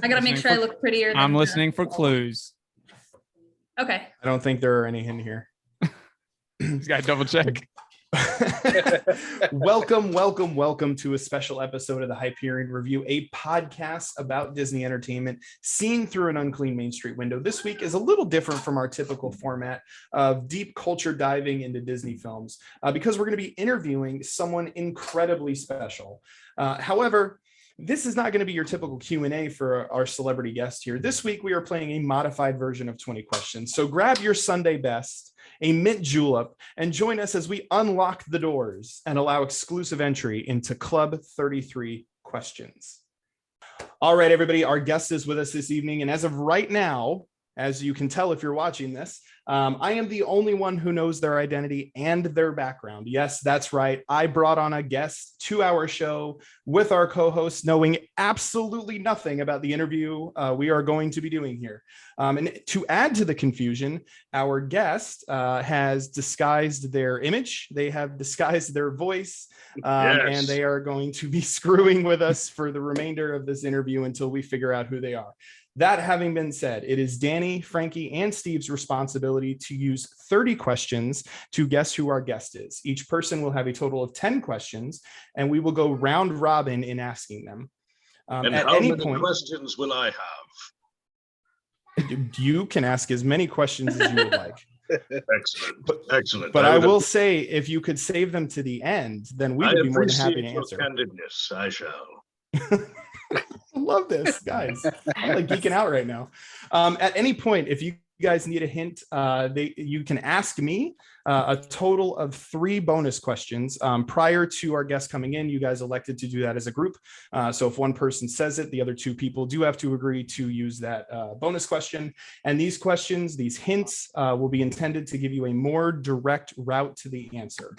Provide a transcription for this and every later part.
I gotta make sure I look prettier. I'm listening for clues. Okay. I don't think there are any in here. He's got to double check. Welcome to a special episode of the Hyperion Review, a podcast about Disney entertainment seen through an unclean Main Street window. This week is a little different from our typical format of deep culture diving into Disney films because we're going to be interviewing someone incredibly special. However, this is not going to be your typical Q&A for our celebrity guest here. This week, we are playing a modified version of 20 questions. So grab your Sunday best, a mint julep, and join us as we unlock the doors and allow exclusive entry into Club 33 questions. All right, everybody, our guest is with us this evening. And as of right now, as you can tell if you're watching this, I am the only one who knows their identity and their background. Yes, that's right. I brought on a guest to our show with our co-host, knowing absolutely nothing about the interview we are going to be doing here. And to add to the confusion, our guest has disguised their image. They have disguised their voice, and they are going to be screwing with us for the remainder of this interview until we figure out who they are. That having been said, it is Dani, Frankie, and Steve's responsibility to use 30 questions to guess who our guest is. Each person will have a total of 10 questions, and we will go round robin in asking them. And at how any many point, questions will I have? you can ask as many questions as you would like. Excellent. But I will say, if you could save them to the end, then we would be more than happy to answer. Candidness, I shall. I love this, guys. I'm like geeking out right now. At any point, if you guys need a hint, you can ask me a total of 3 bonus questions. Prior to our guest coming in, you guys elected to do that as a group. So if one person says it, the other 2 people do have to agree to use that bonus question. And these questions, these hints, will be intended to give you a more direct route to the answer.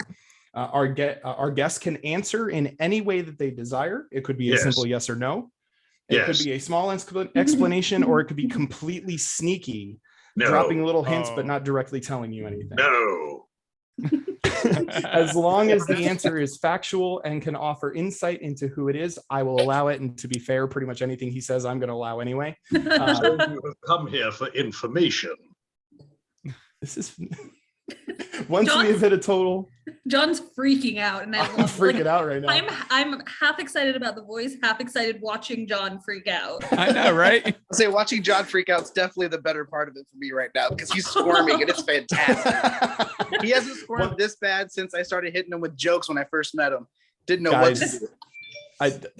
Our guests can answer in any way that they desire. It could be a simple yes or no. It could be a small explanation, or it could be completely sneaky, dropping little hints, but not directly telling you anything. No. As long as the answer is factual and can offer insight into who it is, I will allow it. And to be fair, pretty much anything he says, I'm going to allow anyway. So you have come here for information. This is... Once we have hit a total, John's freaking out, and I'm freaking out right now. I'm half excited about the voice, half excited watching John freak out. I know, right? I'll say watching John freak out is definitely the better part of it for me right now, because he's squirming and it's fantastic. He hasn't squirmed this bad since I started hitting him with jokes when I first met him. Didn't know what to do.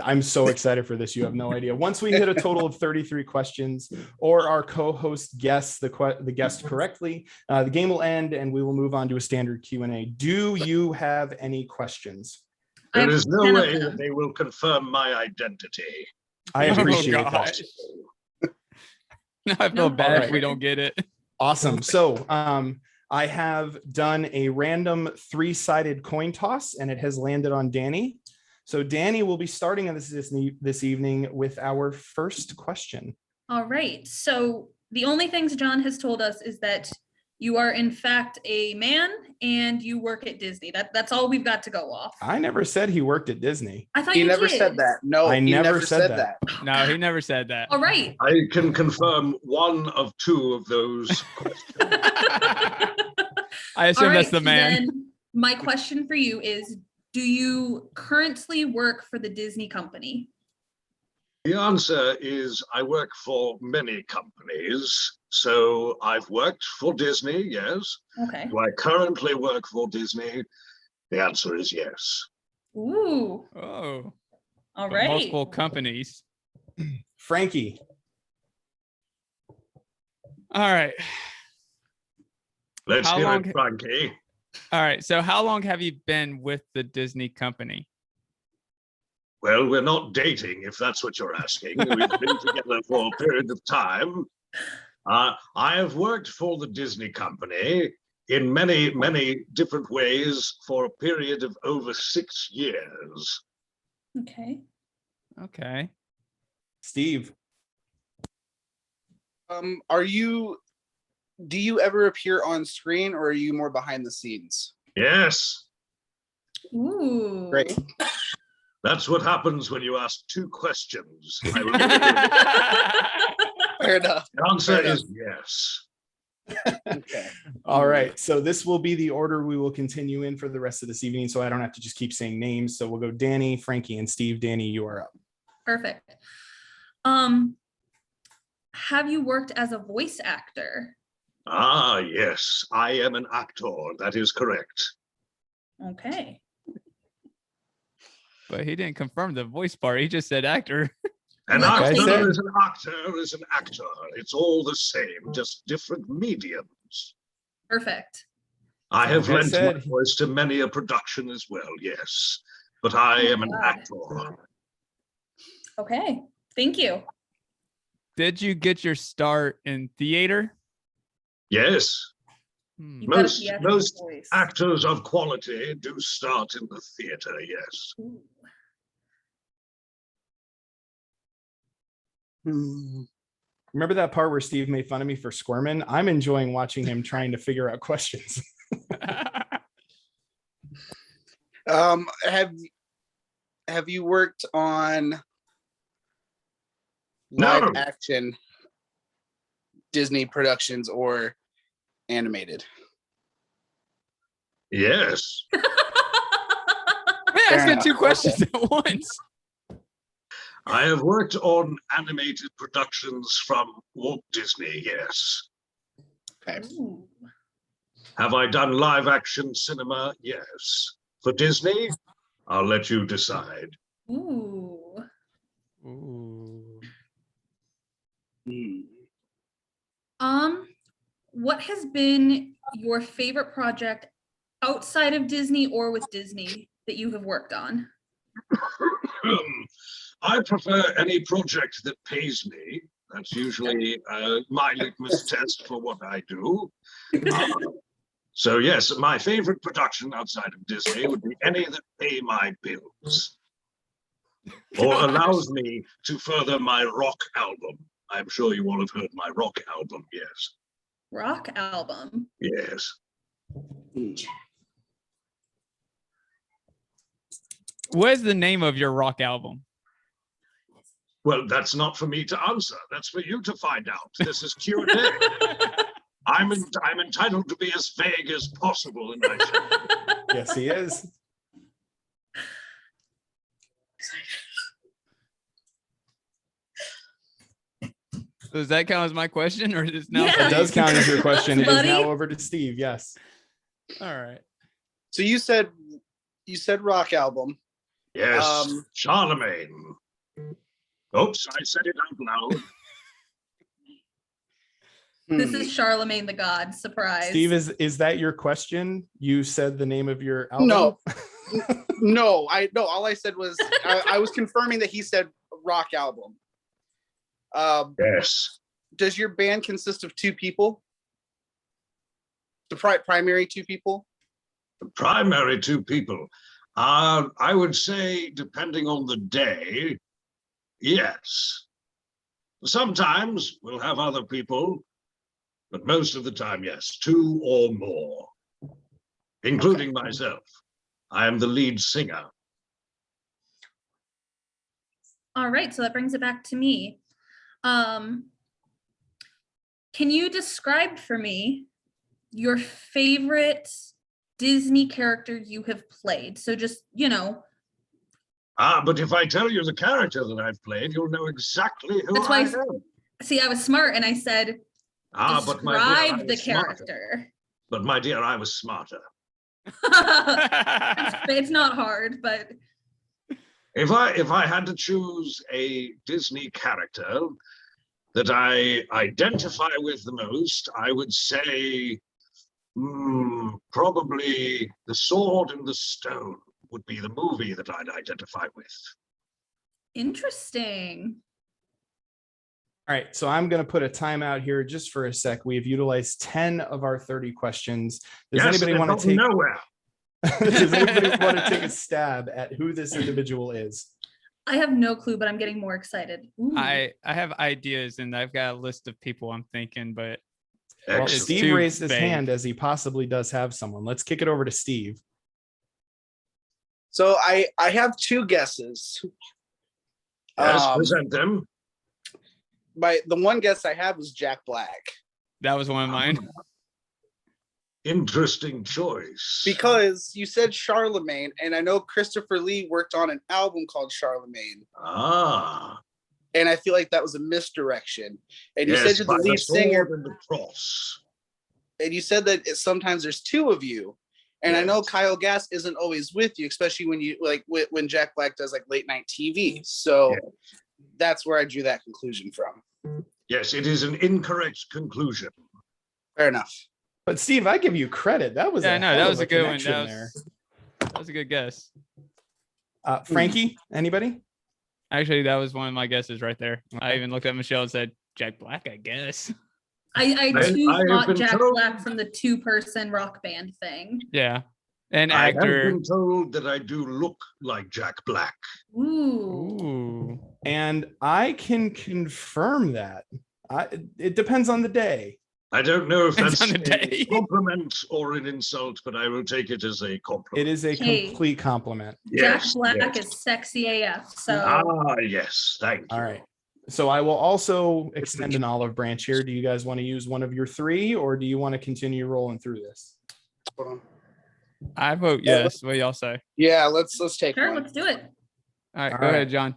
I'm so excited for this. You have no idea. Once we hit a total of 33 questions, or our co-host guesses the guest correctly, the game will end and we will move on to a standard Q&A. Do you have any questions? There is no way that they will confirm my identity. I appreciate that. No, I feel bad if we don't get it. Awesome. So I have done a random 3-sided coin toss, and it has landed on Dani. So Dani will be starting on this evening with our first question. All right. So the only things John has told us is that you are in fact a man and you work at Disney. That's all we've got to go off. I never said he worked at Disney. I thought he you never did. said that. No, I he never said that. No, he never said that. All right. I can confirm one of 2 of those questions. I assume that's the man. Then my question for you is, do you currently work for the Disney company? The answer is I work for many companies. So I've worked for Disney, yes. Okay. Do I currently work for Disney? The answer is yes. Ooh. Oh. All right. Multiple companies. Frankie. All right. Let's hear it, Frankie. All right. So how long have you been with the Disney company? Well, we're not dating, if that's what you're asking. We've been together for a period of time. I have worked for the Disney company in many, many different ways for a period of over 6 years. Okay. Okay. Steve. Do you ever appear on screen, or are you more behind the scenes? Yes. Ooh. Great. That's what happens when you ask two questions. I will- Fair enough. the answer Fair is yes. Okay. All right. So this will be the order we will continue in for the rest of this evening. So I don't have to just keep saying names. So we'll go Dani, Frankie, and Steve. Dani, you are up. Perfect. Have you worked as a voice actor? Ah, yes, I am an actor. That is correct. Okay. But he didn't confirm the voice part. He just said actor. An Like I actor said. is an actor is an actor. It's all the same, just different mediums. Perfect. I have Like I lent said. my voice to many a production as well, yes. But I am an God. actor. Okay. Thank you. Did you get your start in theater? Yes, Hmm. You've got a most theatrical voice. actors of quality do start in the theater, yes. Ooh. Remember that part where Steve made fun of me for squirming? I'm enjoying watching him trying to figure out questions. Have you worked on No. live action Disney productions or animated? Yes. Man, Fair asking enough. two questions at once. I have worked on animated productions from Walt Disney, yes. Okay. Ooh. Have I done live action cinema? Yes. For Disney, I'll let you decide. Ooh. Ooh. Hmm. What has been your favorite project outside of Disney or with Disney that you have worked on? I prefer any project that pays me. That's usually my litmus test for what I do. So yes, my favorite production outside of Disney would be any that pay my bills or allows me to further my rock album. I'm sure you all have heard my rock album. Yes. Rock album. Yes. What is the name of your rock album? Well, that's not for me to answer. That's for you to find out. This is Q&A. I'm entitled to be as vague as possible in my show. Yes, he is. Does that count as my question, or is it now? Yeah. It does count as your question. It is Buddy. now over to Steve. Yes. All right. So you said rock album. Yes, Charlemagne. Oops, I said it out loud. This is Charlemagne the God. Surprise. Steve, is that your question? You said the name of your album? No. No, all I said was I was confirming that he said rock album. Yes. Does your band consist of two people? The primary two people? The primary two people. I would say, depending on the day, yes. Sometimes we'll have other people, but most of the time, yes, two or more, including myself. I am the lead singer. All right, so that brings it back to me. Can you describe for me your favorite Disney character you have played? So just, But if I tell you the character that I've played, you'll know exactly who That's why I I- am. see, I was smart and I said, But my dear, I describe the was smarter. character. But my dear, I was smarter. It's not hard, but If I had to choose a Disney character that I identify with the most, I would say probably The Sword and the Stone would be the movie that I'd identify with. interesting. All right, so I'm going to put a timeout here just for a sec. We have utilized 10 of our 30 questions. Does anybody they've want to gotten take? nowhere? Does anybody want to take a stab at who this individual is? I have no clue, but I'm getting more excited. Ooh. I have ideas, and I've got a list of people I'm thinking, but Well, Excellent. Steve too raised his vague. hand as he possibly does have someone. Let's kick it over to Steve. So I have two guesses. Yes, present them. The one guess I have was Jack Black. That was one of mine. Interesting choice. Because you said Charlemagne, and I know Christopher Lee worked on an album called Charlemagne. Ah. And I feel like that was a misdirection. And you Yes, said you're the by lead singer, sword and the cross. and you said that sometimes there's two of you. And I know Yes. Kyle Gass isn't always with you, especially when you when Jack Black does like late night TV. So that's where I drew that conclusion from. Yes, it is an incorrect conclusion. Fair enough. But Steve, I give you credit. That was Yeah, a no, hell that of was a good one. connection That was a good guess. there. Frankie, anybody? Actually, that was one of my guesses right there. I even looked at Michelle and said, Jack Black, I guess. I I too have thought been Jack told- Black from the 2-person rock band thing. Yeah. An I have actor. been told that I do look like Jack Black. Ooh. Ooh. And I can confirm that. It depends on the day. I don't know if Depends that's on the day. a compliment or an insult, but I will take it as a compliment. It is a Hey. complete compliment. Jack Yes, Black yes. is sexy AF. So Yes, thank you. All right. So I will also extend an olive branch here. Do you guys want to use one of your three, or do you want to continue rolling through this? Hold on. I vote yes. What do y'all say? Yeah, let's take sure, one. let's do it. All right, All go right. ahead, John.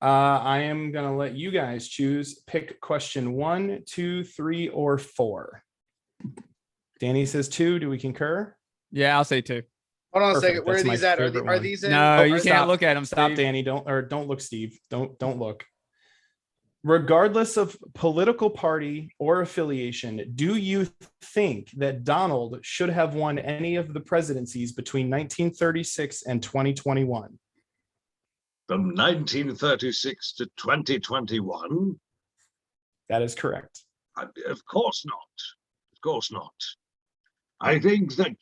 I am gonna let you guys choose. Pick question 1, 2, 3, or 4. Danny says 2. Do we concur? Yeah, I'll say 2. Hold on a Perfect. second. Where are That's my these at? Are, favorite are one. these in? No, you stop. can't look at him. Stop, Steve. Danny. Don't look, Steve. Don't look. Regardless of political party or affiliation, do you think that Donald should have won any of the presidencies between 1936 and 2021? From 1936 to 2021, That is correct. of course not. Of course not. I think that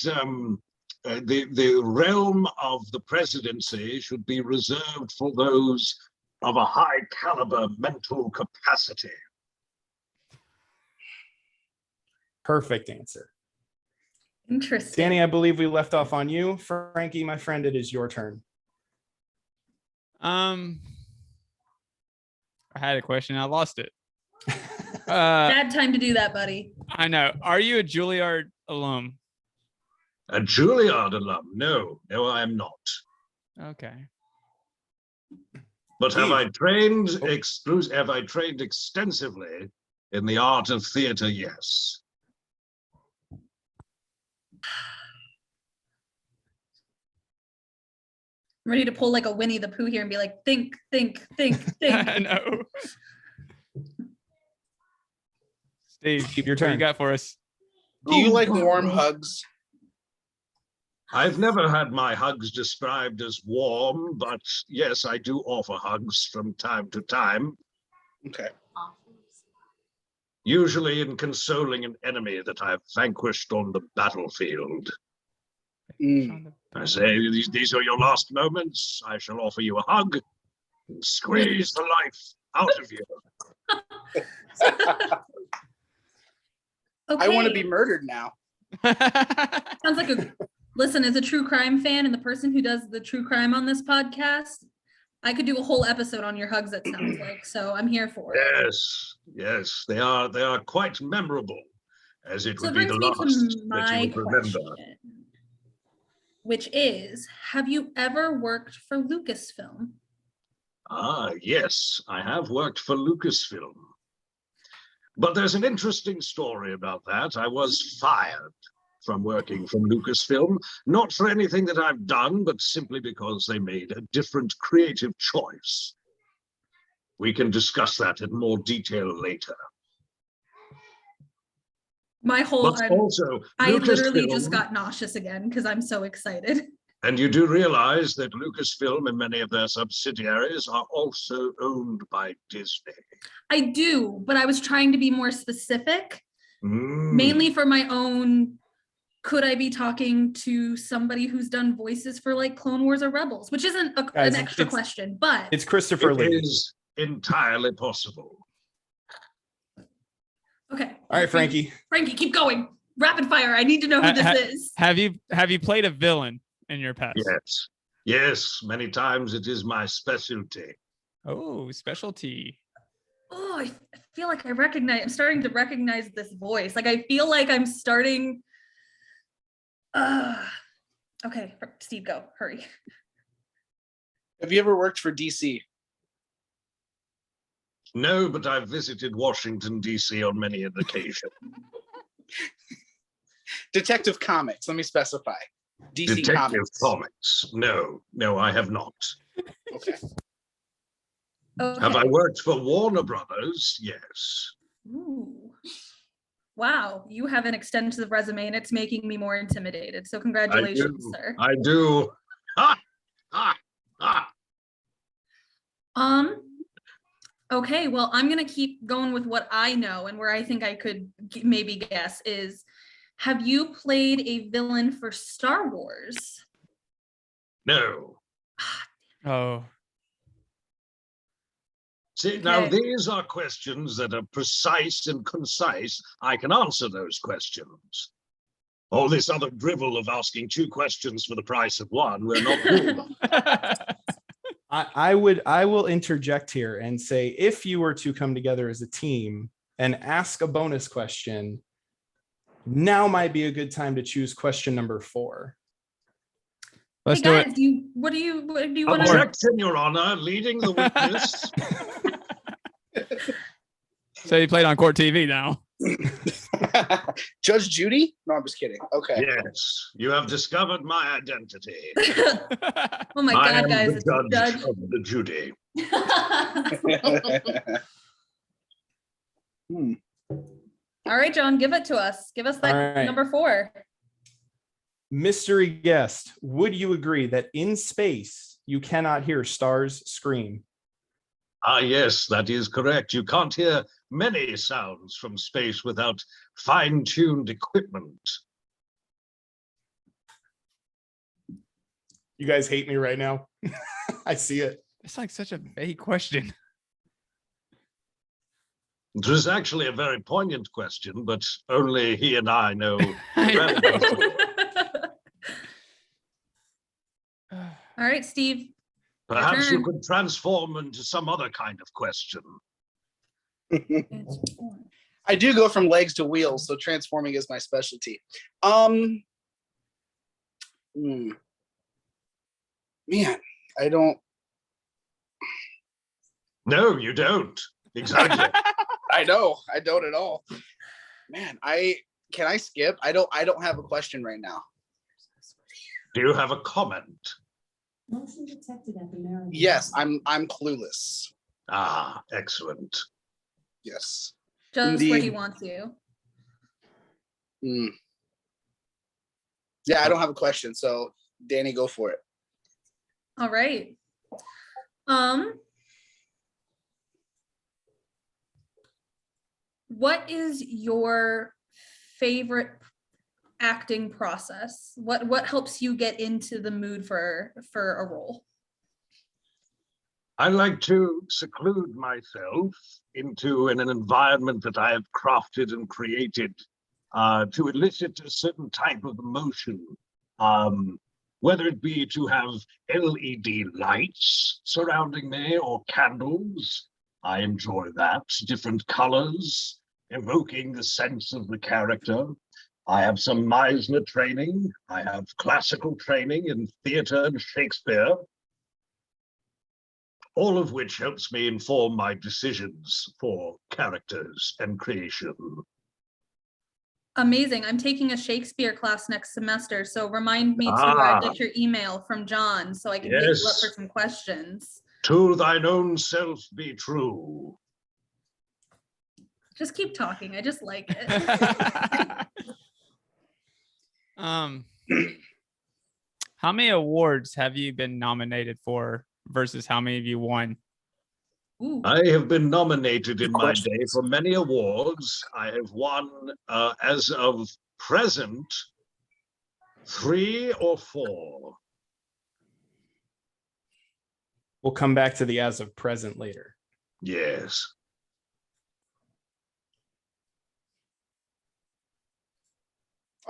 the realm of the presidency should be reserved for those of a high caliber mental capacity. Perfect answer. Interesting. Danny, I believe we left off on you. Frankie, my friend, it is your turn. I had a question. I lost it. Bad time to do that, buddy. I know. Are you a Juilliard alum? A Juilliard alum? No, I am not. Okay. But have I trained Oh. Have I trained extensively in the art of theater? Yes. I'm ready to pull like a Winnie the Pooh here and be like, think. I know. Steve, Your what do you turn. got for us? Do you like Oh, warm wow. hugs? I've never had my hugs described as warm, but yes, I do offer hugs from time to time, Okay. usually in consoling an enemy that I've vanquished on the battlefield. Mm. I say, these are your last moments. I shall offer you a hug and squeeze the life out of you. Okay. I want to be murdered now. Sounds like a listen, as a true crime fan and the person who does the true crime on this podcast, I could do a whole episode on your hugs, it sounds like. So I'm here for it. Yes, they are quite memorable, as it So it would be brings the me last to that you my would remember. question, which is, have you ever worked for Lucasfilm? Yes, I have worked for Lucasfilm. But there's an interesting story about that. I was fired from working from Lucasfilm, not for anything that I've done, but simply because they made a different creative choice. We can discuss that in more detail later. My whole, But also, I literally Lucasfilm- just got nauseous again because I'm so excited. And you do realize that Lucasfilm and many of their subsidiaries are also owned by Disney. I do, but I was trying to be more specific, Mm. mainly for my own. Could I be talking to somebody who's done voices for like Clone Wars or Rebels, which isn't Guys, an extra it's- question, but It's Christopher It Lee. is entirely possible. okay. All right, Frankie. Frankie, keep going. Rapid fire. I need to know who this is. Have you played a villain in your past? Yes. Yes, many times it is my specialty. Oh, specialty. Oh, I feel like I'm starting to recognize this voice. Like I feel like I'm starting. Okay, Steve, go. Hurry. Have you ever worked for DC? No, but I've visited Washington, D.C. on many an occasion. Detective Comics, let me specify. DC Detective Comics. Comics. No, I have not. Okay. Okay. Have I worked for Warner Brothers? Yes. Ooh. Wow, you have an extensive resume and it's making me more intimidated. So congratulations, sir. I do. Ha! Ha! Ha! Okay, well, I'm gonna keep going with what I know and where I think I could maybe guess is, have you played a villain for Star Wars? No. Oh, See, now Okay. these are questions that are precise and concise. I can answer those questions. All this other drivel of asking 2 questions for the price of 1, we're not doing. I will interject here and say, if you were to come together as a team and ask a bonus question, now might be a good time to choose question number 4. let's Hey do guys, it. what do you want to? Objection, Your Honor, leading the witness. So you played on court TV now. Judge Judy? No, I'm just kidding. Okay. Yes, you have discovered my identity. Oh my I God, am guys, the it's a judge judge. of the Judy. All right, John, give it to us. Give us that All right. number 4. Mystery guest, would you agree that in space you cannot hear stars scream? Ah, yes, that is correct. You can't hear many sounds from space without fine-tuned equipment. You guys hate me right now. I see it. It's like such a vague question. It was actually a very poignant question, but only he and I know the relevance of it. All right, Steve. Perhaps you turn. could transform into some other kind of question. I do go from legs to wheels, so transforming is my specialty. Man, I don't. No, you don't. Exactly. I know. I don't at all. Man, can I skip? I don't have a question right now. Do you have a comment? Motion detected at the Maryland. Yes, I'm clueless. Ah, excellent. Yes. Just where he Indeed. wants you. Yeah, I don't have a question, so Dani, go for it. All right. What is your favorite acting process? What helps you get into the mood for a role? I like to seclude myself into an environment that I have crafted and created to elicit a certain type of emotion. Whether it be to have LED lights surrounding me or candles, I enjoy that. Different colors, evoking the sense of the character. I have some Meisner training. I have classical training in theater and Shakespeare. All of which helps me inform my decisions for characters and creation. Amazing. I'm taking a Shakespeare class next semester, so remind me to get your email from John so I can hit you up for some questions. To thine own self be true. Just keep talking. I just like it. How many awards have you been nominated for versus how many of you won? Ooh. I have been nominated in my day for many awards. I have won, as of present, 3 or 4. We'll come back to the as of present later. Yes.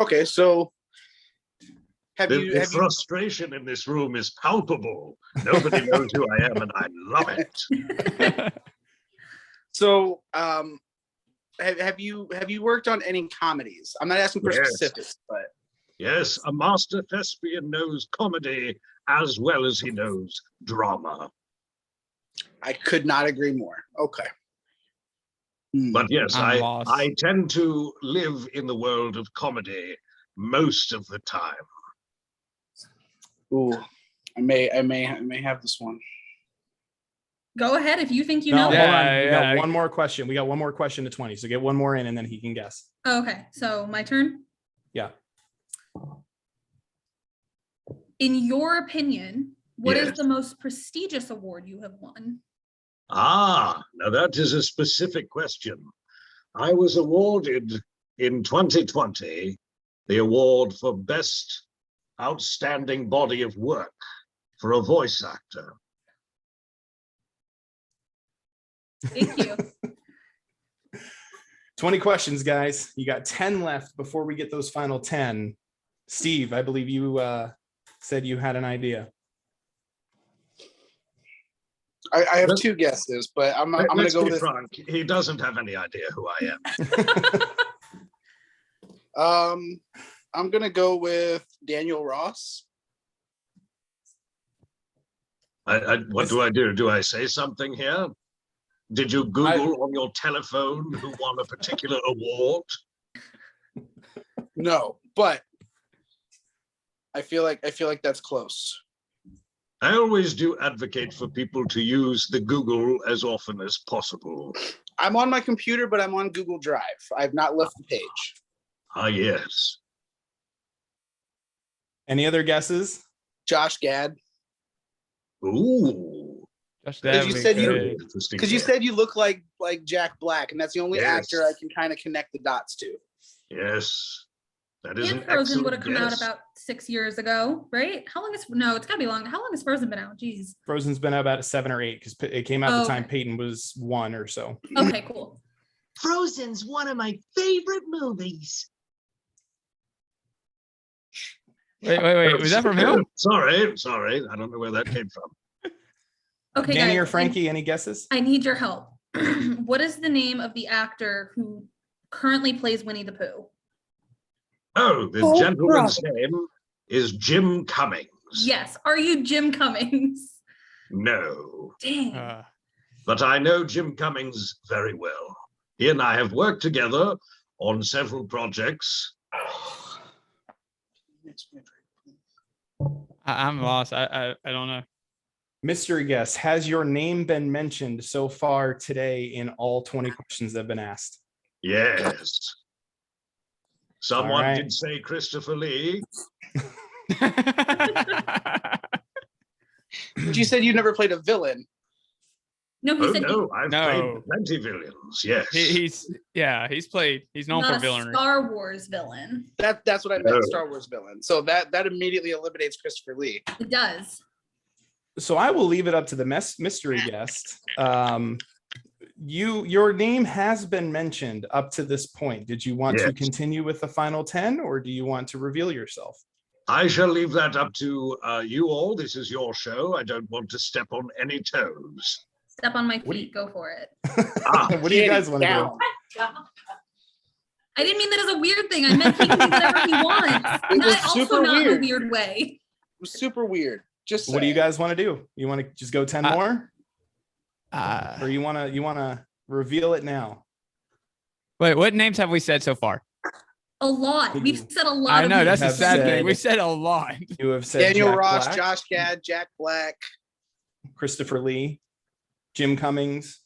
Okay, so The frustration in this room is palpable. Nobody knows who I am, and I love it. So, have you worked on any comedies? I'm not asking for Yes. specifics, but Yes, a master thespian knows comedy as well as he knows drama. I could not agree more. Okay. But yes, I'm lost. I tend to live in the world of comedy most of the time. Ooh, I may have this one. Go ahead if you think you No, know. hold it. on. We Yeah. got one more question. We got one more question to 20. So get one more in and then he can guess. Okay, so my turn. Yeah. In your opinion, what is Yes. the most prestigious award you have won? Ah, now that is a specific question. I was awarded in 2020 the award for Best Outstanding Body of Work for a voice actor. Thank you. 20 questions, guys. You got 10 left before we get those final 10. Steve, I believe you said you had an idea. I have two guesses, but I'm going to Let's go be with. frank, he doesn't have any idea who I am. I'm going to go with Daniel Ross. What do I do? Do I say something here? Did you Google on your telephone who won a particular award? No, but I feel like that's close. I always do advocate for people to use the Google as often as possible. I'm on my computer, but I'm on Google Drive. I've not left the page. Ah, yes. Any other guesses? Josh Gad. Ooh. Just Because that you would be said you- good. Interesting. Because you guess. said you look like Jack Black, and that's the only Yes. actor I can kind of connect the dots to. Yes. That is an And Frozen would excellent have come out guess. about 6 years ago, right? How long is no? It's gotta be long. How long has Frozen been out? Jeez. Frozen's been out about 7 or 8 because it came out the time Okay. Peyton was 1 or so. Okay, cool. Frozen's one of my favorite movies. Wait. Was that from who? Sorry. I don't know where that came from. Okay, Dani guys, or Frankie, any guesses? I need your help. What is the name of the actor who currently plays Winnie the Pooh? Oh, the Oh, gentleman's name is Jim Cummings. Yes. Are you Jim Cummings? No, Dang. but I know Jim Cummings very well. He and I have worked together on several projects. I'm lost. I don't know. Mystery guess. Has your name been mentioned so far today in all 20 questions that have been asked? Yes. Someone All right. did say Christopher Lee. But you said you never played a villain. No, he Oh said no, I've No. played plenty villains. Yes. he's known not for a villainy. Star Wars villain. That's what I meant, Oh. Star Wars villain. So that immediately eliminates Christopher Lee. It does. So I will leave it up to the mystery guest. Your name has been mentioned up to this point. Did you want to Yes. continue with the final 10 or do you want to reveal yourself? I shall leave that up to you all. This is your show. I don't want to step on any toes. Step on my What do feet. Go for it. Ah, What do you guys want to do? Down. I didn't mean that as a weird thing. I meant he can do whatever he wants. It was Not also super not in a weird. weird way. It was super weird. Just What do you saying. guys want to do? You want to just go 10 Uh, more or you want to reveal it now? Wait, what names have we said so far? A lot. We've said a lot. I of know that's a have sad said- thing. We said a lot. You have said Daniel Jack Ross, Black, Josh Gad, Jack Black. Christopher Lee, Jim Cummings.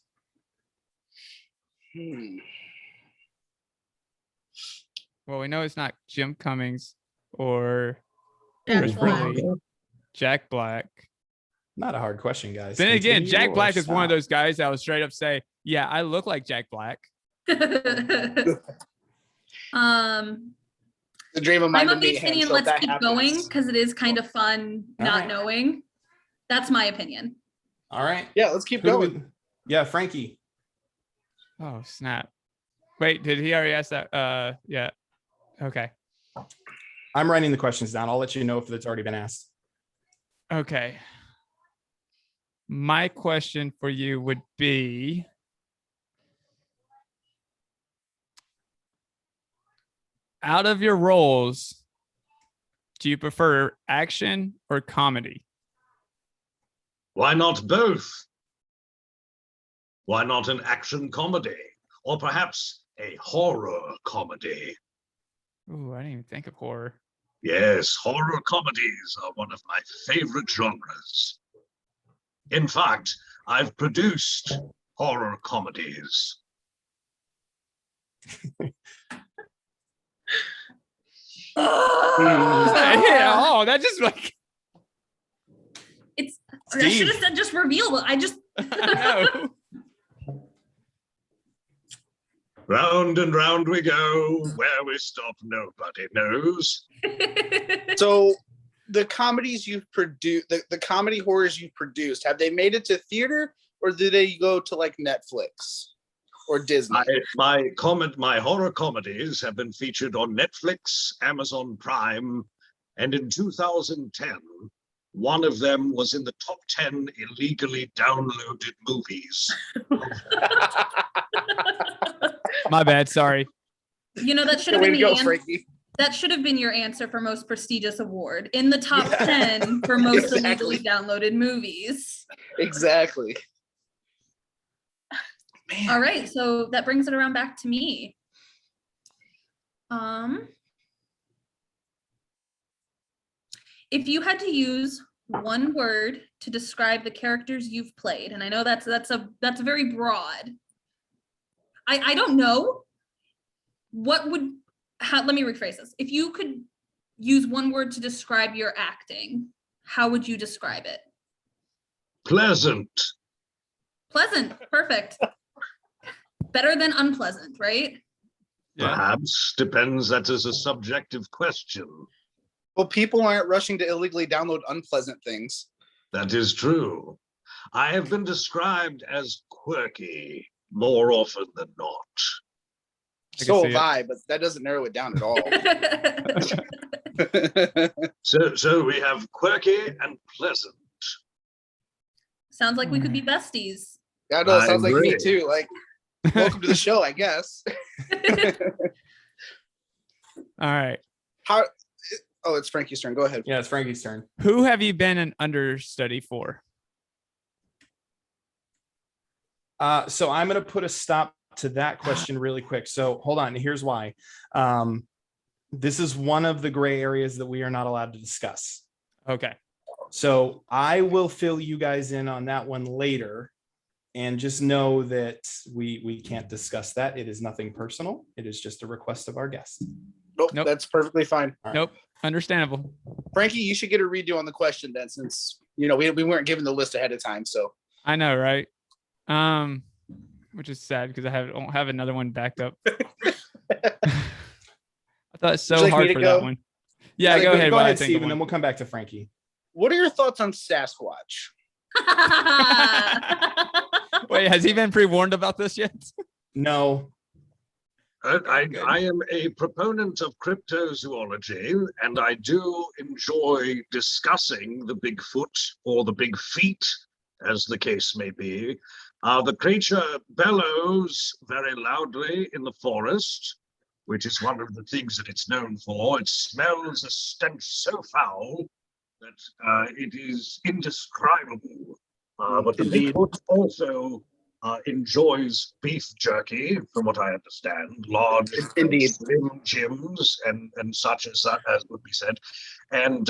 Well, we know it's not Jim Cummings or Jack Christopher Black. Lee. Jack Black. Not a hard question, guys. Then again, Continue Jack or Black is one of stop. those guys that will straight up say, "Yeah, I look like Jack Black." The dream of I'm mine to of the meet him. opinion, So let's that keep happens. going because it is kind of fun not Alright. knowing. That's my opinion. All right. Yeah, let's keep Who do going. we- Yeah, Frankie. Oh snap! Wait, did he already ask that? Yeah. Okay. I'm writing the questions down. I'll let you know if it's already been asked. Okay. My question for you would be, out of your roles, do you prefer action or comedy? Why not both? Why not an action comedy? Or perhaps a horror comedy? Ooh, I didn't even think of horror. Yes, horror comedies are one of my favorite genres. In fact, I've produced horror comedies. Oh, that just like It's. I Steve. should have said just reveal. I just. no. Round and round we go. Where we stop, nobody knows. So the comedies you've produced, the comedy horrors you've produced, have they made it to theater or do they go to like Netflix or Disney? My horror comedies have been featured on Netflix, Amazon Prime, and in 2010, one of them was in the top 10 illegally downloaded movies. My bad. Sorry. You know, that should have Way been to the go, Frankie. that should have been your answer for most prestigious award in the top 10 for most Exactly. illegally downloaded movies. Exactly. Man. All right, so that brings it around back to me. If you had to use one word to describe the characters you've played, and I know that's very broad. I don't know what would let me rephrase this. If you could use one word to describe your acting, how would you describe it? Pleasant. Pleasant, perfect. Better than unpleasant, right? Yeah. Perhaps. Depends. That is a subjective question. Well, people aren't rushing to illegally download unpleasant things. That is true. I have been described as quirky more often than not. I can So see have it. I, but that doesn't narrow it down at all. So we have quirky and pleasant. Sounds like we could be besties. Yeah, no, it I sounds like me agree. too. Like, welcome to the show, I guess. All right. How? Oh, it's Frankie's turn. Go ahead. Yeah, it's Frankie's turn. Who have you been an understudy for? So I'm going to put a stop to that question really quick. So hold on. Here's why. This is one of the gray areas that we are not allowed to discuss. Okay. So I will fill you guys in on that one later. And just know that we can't discuss that. It is nothing personal. It is just a request of our guest. Nope, Nope. that's perfectly fine. All right. Nope. Understandable. Frankie, you should get a redo on the question then, since we weren't given the list ahead of time. So I know, right? Which is sad because I don't have another one backed up. I thought it's so Would you like me hard to for go? that one. Yeah, go ahead. Go while I ahead, think Steve, of and then one. we'll come back to Frankie. what are your thoughts on Sasquatch? Wait, has he been pre-warned about this yet? No. I am a proponent of cryptozoology, and I do enjoy discussing the Bigfoot or the big feet, as the case may be. The creature bellows very loudly in the forest, which is one of the things that it's known for. It smells a stench so foul that it is indescribable. But the Indeed. Bigfoot also enjoys beef jerky, from what I understand, large, Indeed. slim Jims and such as would be said. And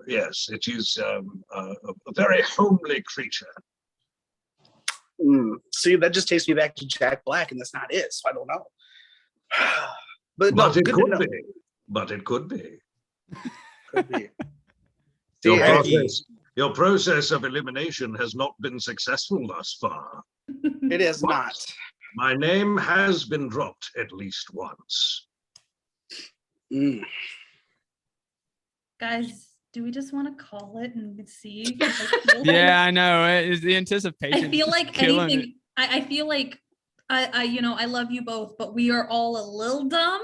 yes, it is a very homely creature. See, that just takes me back to Jack Black, and that's not it. So I don't know. But no, But it good to could know. be. But it could be. Could be. Your See, Frankie. your process of elimination has not been successful thus far. it is not. My name has been dropped at least once. Mm. Guys, do we just want to call it and see? 'Cause I feel Yeah, I know. It is the anticipation. I feel just like killing anything. it. I feel like I love you both, but we are all a little dumb,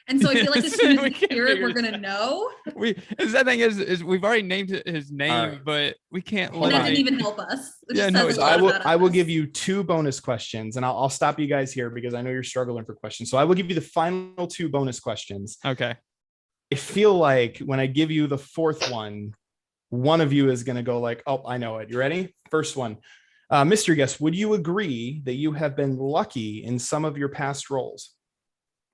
And so I feel like as soon as We we can't hear it, figure we're this gonna know. That thing is we've already named his name, right. but we can't. Hold And that on. didn't even help us. It Yeah, just no, says it a So lot about I will us. give you 2 bonus questions, and I'll stop you guys here because I know you're struggling for questions. So I will give you the final 2 bonus questions. Okay. I feel like when I give you the 4th one of you is going to go like, oh, I know it. You ready? First one. Mystery guest, would you agree that you have been lucky in some of your past roles?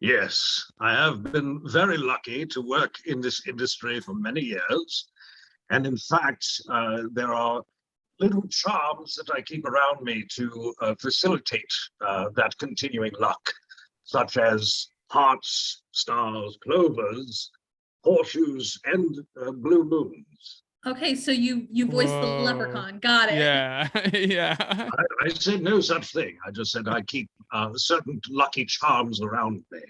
Yes, I have been very lucky to work in this industry for many years. And in fact, there are little charms that I keep around me to facilitate that continuing luck, such as hearts, stars, clovers, horseshoes, and blue moons. Okay, so you voiced the Whoa. leprechaun. Got it. Yeah. Yeah. I said no such thing. I just said I keep certain lucky charms around me.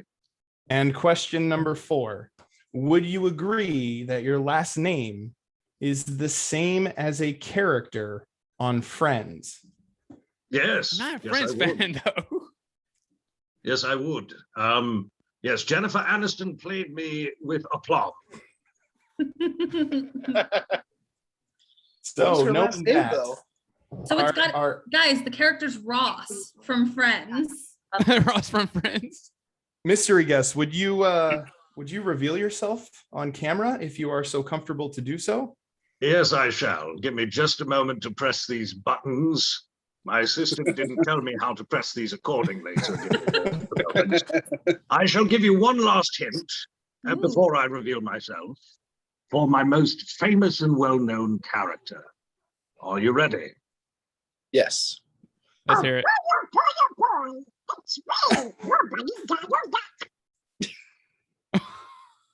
And question number 4. Would you agree that your last name is the same as a character on Friends? Yes. I'm not a yes, Friends I would. fan though. Yes, I would. Yes, Jennifer Aniston played me with aplomb. So What's her knowing last name, that, though? So it's got our guys, the character's Ross from Friends. Ross from Friends. mystery guest, would you reveal yourself on camera if you are so comfortable to do so? Yes, I shall. Give me just a moment to press these buttons. My assistant didn't tell me how to press these accordingly. So give me just a moment. I shall give you one last hint Ooh. before I reveal myself for my most famous and well-known character. Are you ready? Yes. Let's hear it.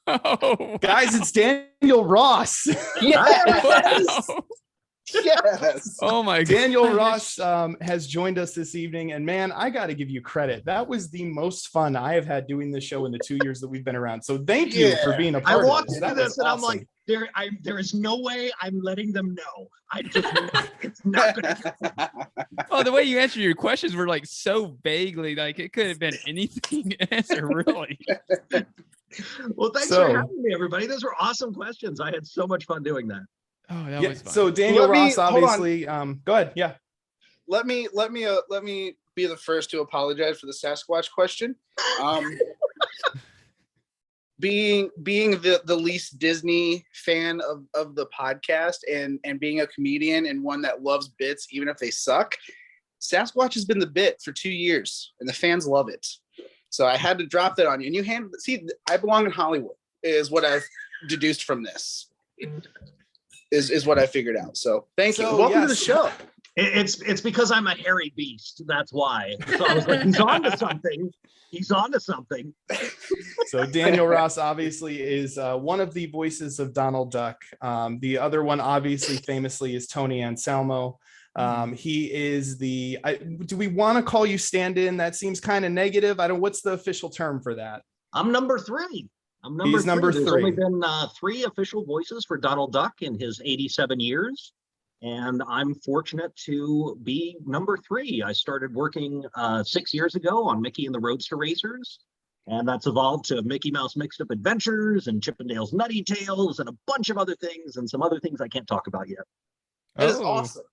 Oh, Guys, it's Daniel Ross. Yes. wow. Yes. Oh my god. Daniel Ross has joined us this evening, and man, I got to give you credit. That was the most fun I have had doing this show in the 2 years that we've been around. So thank you for being a I part of walked this. into That this was and I'm awesome. like, there is no way I'm letting them know. It's not gonna. Oh, the way you answered your questions were like so vaguely, like it could have been anything to answer, really. Well, thanks So- for having me, everybody. Those were awesome questions. I had so much fun doing that. Oh, that Yeah, was fun. so Daniel Let me- Ross, hold on. obviously, go ahead. Yeah. Let me be the first to apologize for the Sasquatch question. Being the least Disney fan of the podcast and being a comedian and one that loves bits even if they suck, Sasquatch has been the bit for 2 years and the fans love it. So I had to drop that on you. And you handled it. See, I belong in Hollywood is what I've deduced from this. Is what I figured out. So thank you. So, Welcome to the yes. show. It's because I'm a hairy beast. That's why. So I was like, he's on to something. He's on to something. So Daniel Ross obviously is one of the voices of Donald Duck. The other one, obviously, famously, is Tony Anselmo. He is the. Do we want to call you stand-in? That seems kind of negative. I don't. What's the official term for that? I'm number 3. I'm number He's 3. number There's 3. only been 3 official voices for Donald Duck in his 87 years. And I'm fortunate to be number 3. I started working 6 years ago on Mickey and the Roadster Racers. And that's evolved to Mickey Mouse Mixed Up Adventures and Chippendale's Nutty Tales and a bunch of other things and some other things I can't talk about yet. It is Oh. awesome.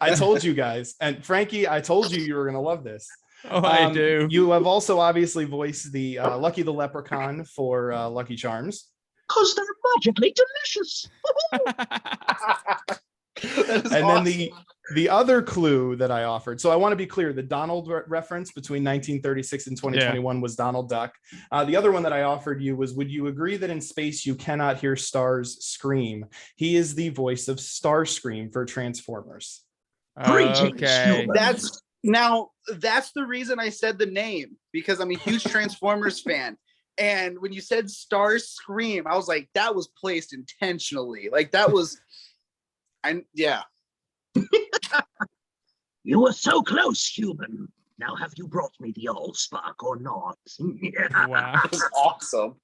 I told you guys, and Frankie, I told you you were going to love this. Oh, I do. You have also obviously voiced the Lucky the Leprechaun for Lucky Charms. Because they're magically delicious. That is And awesome. then the other clue that I offered. So I want to be clear: the Donald reference between 1936 and 2021 was Donald Duck. The other one that I offered you was: would you agree that in space you cannot hear stars scream? He is the voice of Starscream for Transformers. Greetings, Okay. humans. That's the reason I said the name, because I'm a huge Transformers fan. And when you said Starscream, I was like, that was placed intentionally. Like that was, yeah. You were so close, human. Now have you brought me the Allspark or not? Wow. That was awesome.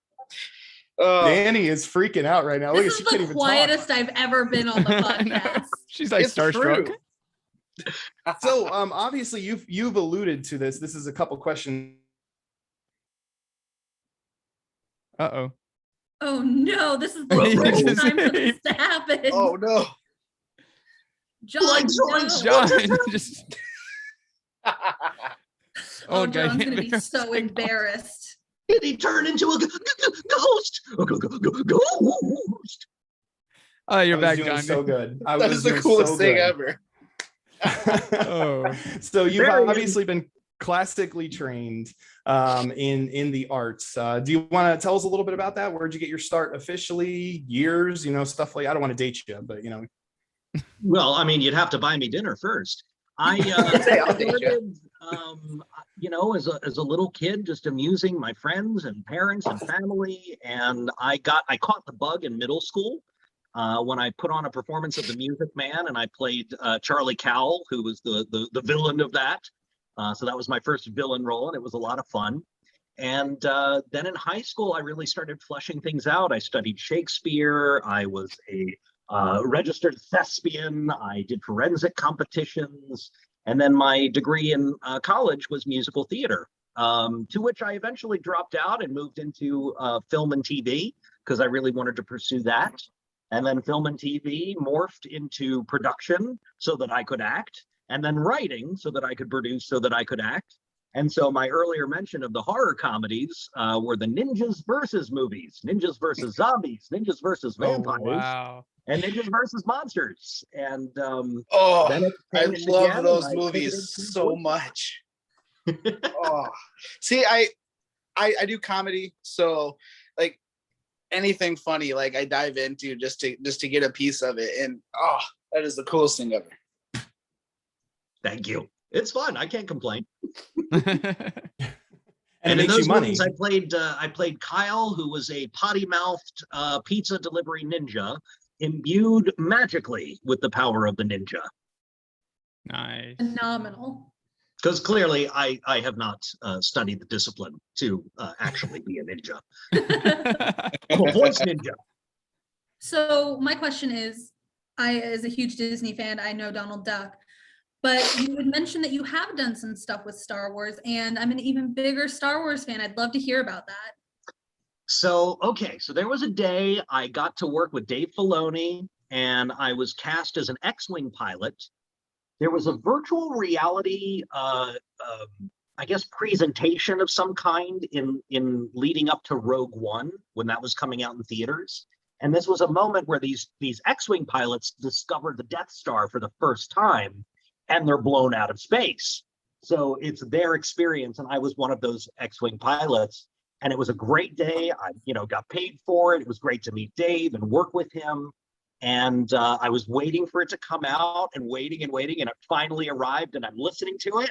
Dani is freaking out right now. Look, This she is can't the even quietest I've ever been on the I know. podcast. She's like It's starstruck. true. talk. So obviously you've alluded to this. This is a couple questions Uh-oh. Oh no, this is the Well, worst just- time for this to happen. Oh no. John, Like no. Joyce, John just Oh, old guy John's gonna hitting be the so signal. embarrassed. Did he turn into a ghost? Ghost. Oh, you're I was back, doing John. so good. I That was is the doing coolest so thing good. ever. Oh. So you've There he is. obviously been classically trained in the arts. Do you want to tell us a little bit about that? Where'd you get your start officially? Years, stuff like. I don't want to date you, but Well, I mean, you'd have to buy me dinner first. I Say, I'll date you. started, as a little kid, just amusing my friends and parents and family. And I caught the bug in middle school when I put on a performance of The Music Man, and I played Charlie Cowell, who was the villain of that. So that was my first villain role, and it was a lot of fun. And then in high school, I really started fleshing things out. I studied Shakespeare. I was a registered thespian. I did forensic competitions. And then my degree in college was musical theater, to which I eventually dropped out and moved into film and TV because I really wanted to pursue that. And then film and TV morphed into production so that I could act, and then writing so that I could produce so that I could act. And so my earlier mention of the horror comedies were the ninjas versus movies, ninjas versus zombies, ninjas versus Oh, vampires, wow. and ninjas versus monsters. And Oh, then it I changed love again, those and I movies pivoted to so voice. much. Oh, see, I do comedy, so like anything funny, like I dive into just to get a piece of it, and that is the coolest thing ever. Thank you. It's fun. I can't complain. and it in makes you those money. movies, I played Kyle, who was a potty-mouthed pizza delivery ninja, imbued magically with the power of the ninja. Nice. Phenomenal. Because clearly, I have not studied the discipline to actually be a ninja. I'm a voice ninja. So my question is, as a huge Disney fan, I know Donald Duck, but you had mentioned that you have done some stuff with Star Wars, and I'm an even bigger Star Wars fan. I'd love to hear about that. So there was a day I got to work with Dave Filoni, and I was cast as an X-Wing pilot. There was a virtual reality, I guess, presentation of some kind in leading up to Rogue One when that was coming out in theaters. And this was a moment where these X-Wing pilots discovered the Death Star for the first time, and they're blown out of space. So it's their experience, and I was one of those X-Wing pilots. And it was a great day. I, got paid for it. It was great to meet Dave and work with him. And I was waiting for it to come out and waiting, and it finally arrived, and I'm listening to it,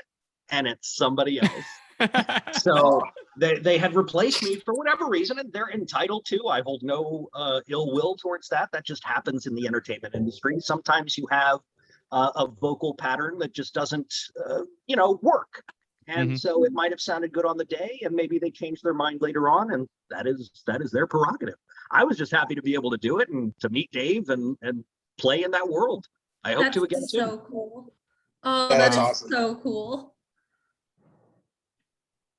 and it's somebody else. So they had replaced me for whatever reason, and they're entitled to. I hold no ill will towards that. That just happens in the entertainment industry. Sometimes you have a vocal pattern that just doesn't, work. And so it might have sounded good on the day, and maybe they changed their mind later on, and that is their prerogative. I was just happy to be able to do it and to meet Dave and play in that world. I hope to again so too. cool. Oh, That's that is awesome. so cool.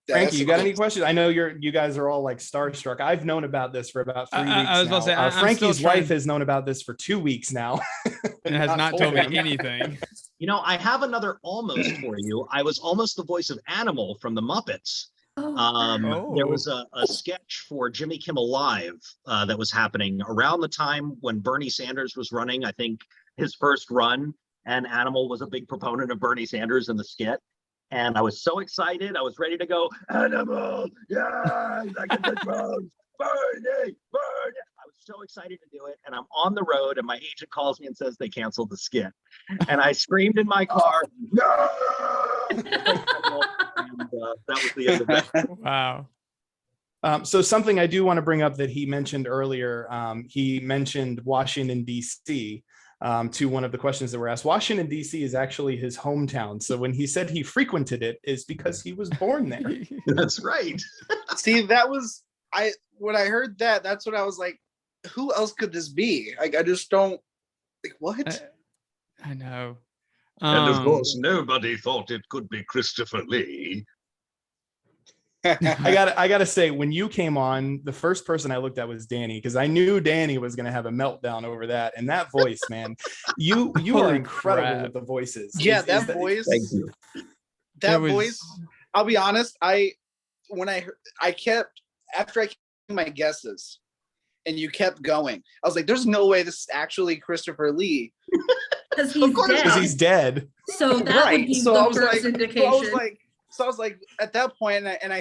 Frankie, you got any questions? I know you guys are all like starstruck. I've known about this for about 3 weeks I was now. about to say, I'm Frankie's still trying- wife has known about this for 2 weeks now. It has not told me him. anything. I have another almost for you. I was almost the voice of Animal from the Muppets. There was a sketch for Jimmy Kimmel Live that was happening around the time when Bernie Sanders was running, I think his first run, and Animal was a big proponent of Bernie Sanders in the skit. And I was so excited. I was ready to go, Animal, yeah, I can take Bernie, Bernie. I was so excited to do it. And I'm on the road, and my agent calls me and says they canceled the skit. And I screamed in my car, no! And that was the end of it. Wow. So something I do want to bring up that he mentioned earlier, he mentioned Washington, D.C. To one of the questions that were asked. Washington, D.C. is actually his hometown. So when he said he frequented it, is because he was born there. That's right. See, when I heard that, that's what I was like, who else could this be? Like, I just don't, like, what? I know. And of course, nobody thought it could be Christopher Lee. I gotta say, when you came on, the first person I looked at was Dani, because I knew Dani was gonna have a meltdown over that. And that voice, man, you are Holy incredible crap. with the voices. Yeah, Is that that- voice. Thank you. That It was- voice. I'll be honest. I kept after I came my guesses, and you kept going. I was like, "There's no way this is actually Christopher Lee." Because Of he's course, dead. Because he's dead. So that would be So the I was first like, indication. so I was like, at that point, and I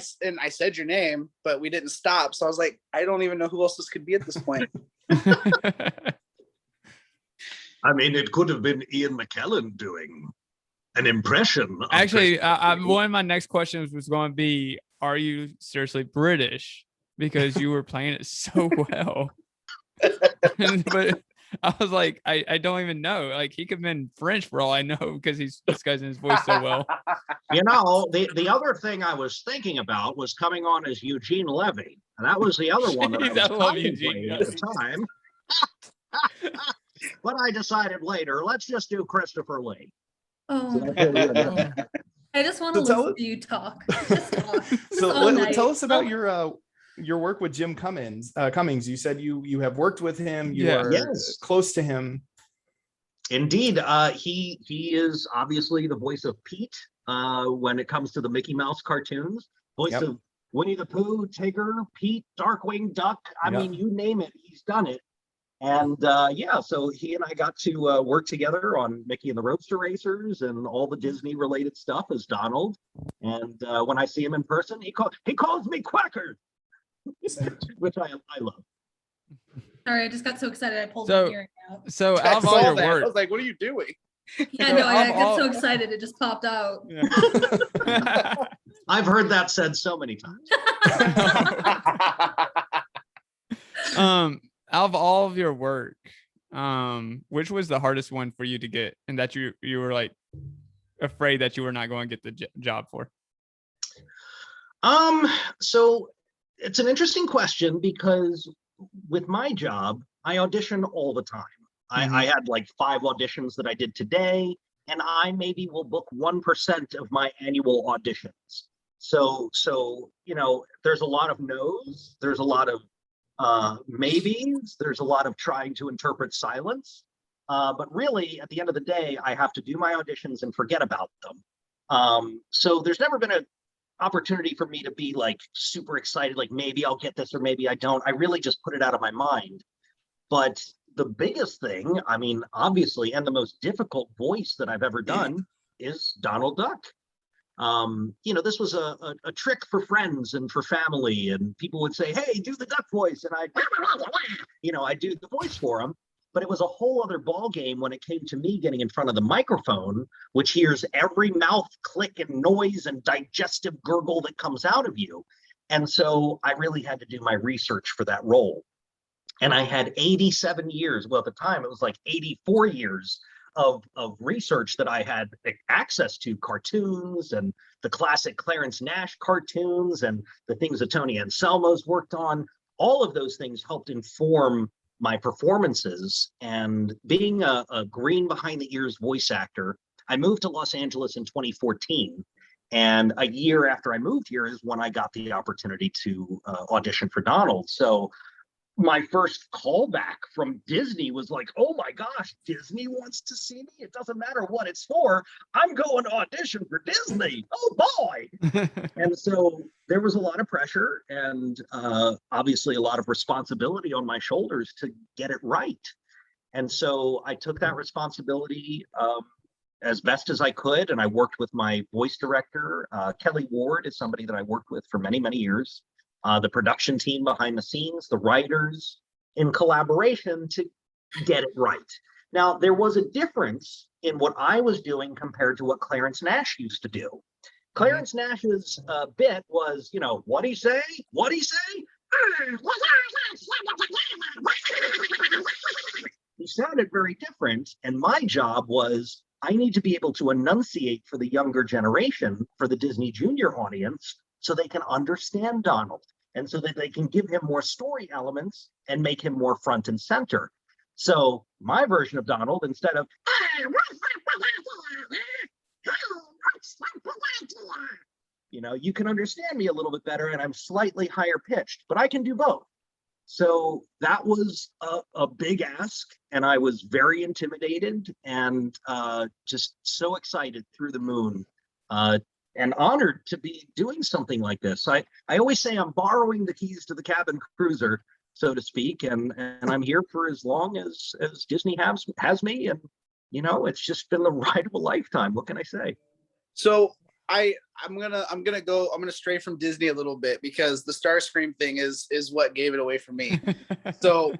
said your name, but we didn't stop. So I was like, I don't even know who else this could be at this point. I mean, it could have been Ian McKellen doing an impression. Of Actually, Christopher Lee. one of my next questions was going to be, are you seriously British? Because you were playing it so well. But I was like, I don't even know. Like, he could have been French for all I know, because he's disguising his voice so well. You know, the other thing I was thinking about was coming on as Eugene Levy, and that was the other one that I Jeez, was I love Eugene, contemplating at the time. But I decided later, let's just do Christopher Lee. Oh, So that's what we're gonna do. I just want So to tell listen it- to you talk. Just talk. So all night. tell us about your work with Jim Cummings. You said you have worked with him. You Yeah. are Yes. close to him. Indeed, he is obviously the voice of Pete when it comes to the Mickey Mouse cartoons. Voice Yep. of Winnie the Pooh, Tigger, Pete, Darkwing Duck. I Yep. mean, you name it, he's done it. And yeah, so he and I got to work together on Mickey and the Roadster Racers and all the Disney related stuff as Donald. And when I see him in person, he calls me Quacker, which I love. Sorry, I just got so excited I pulled So- my hearing out. So I out of all saw your that. I work, was like, what are you doing? Yeah, So no, I of got so all- excited it just popped out. I've heard that said so many times. Out of all of your work, which was the hardest one for you to get, and that you were like afraid that you were not going to get the job for? So it's an interesting question, because with my job, I audition all the time. I had like 5 auditions that I did today, and I maybe will book 1% of my annual auditions. So you know, there's a lot of no's, there's a lot of maybes, there's a lot of trying to interpret silence. But really, at the end of the day, I have to do my auditions and forget about them. So there's never been an opportunity for me to be like super excited, like maybe I'll get this or maybe I don't. I really just put it out of my mind. But the biggest thing, I mean, obviously, and the most difficult voice that I've ever done is Donald Duck. You know, this was a trick for friends and for family, and people would say, hey, do the duck voice, and I do the voice for them. But it was a whole other ball game when it came to me getting in front of the microphone, which hears every mouth click and noise and digestive gurgle that comes out of you. And so I really had to do my research for that role. And I had 87 years, well, at the time it was like 84 years of research that I had access to, cartoons and the classic Clarence Nash cartoons and the things that Tony Anselmo's worked on. All of those things helped inform my performances. And being a green behind the ears voice actor, I moved to Los Angeles in 2014. And a year after I moved here is when I got the opportunity to audition for Donald. So my first callback from Disney was like, oh my gosh, Disney wants to see me. It doesn't matter what it's for. I'm going to audition for Disney. Oh boy. And so there was a lot of pressure and obviously a lot of responsibility on my shoulders to get it right. And so I took that responsibility as best as I could. And I worked with my voice director. Kelly Ward is somebody that I worked with for many, many years. The production team behind the scenes, the writers, in collaboration to get it right. Now, there was a difference in what I was doing compared to what Clarence Nash used to do. Clarence Nash's bit was, you know, what'd he say? What'd he say? He sounded very different. And my job was, I need to be able to enunciate for the younger generation, for the Disney Junior audience, so they can understand Donald and so that they can give him more story elements and make him more front and center. So my version of Donald, instead of You can understand me a little bit better, and I'm slightly higher pitched, but I can do both. So that was a big ask, and I was very intimidated and just so excited through the moon, and honored to be doing something like this. I always say I'm borrowing the keys to the cabin cruiser, so to speak, and I'm here for as long as Disney has me, and it's just been the ride of a lifetime. What can I say? So I'm gonna stray from Disney a little bit because the Starscream thing is what gave it away for me. So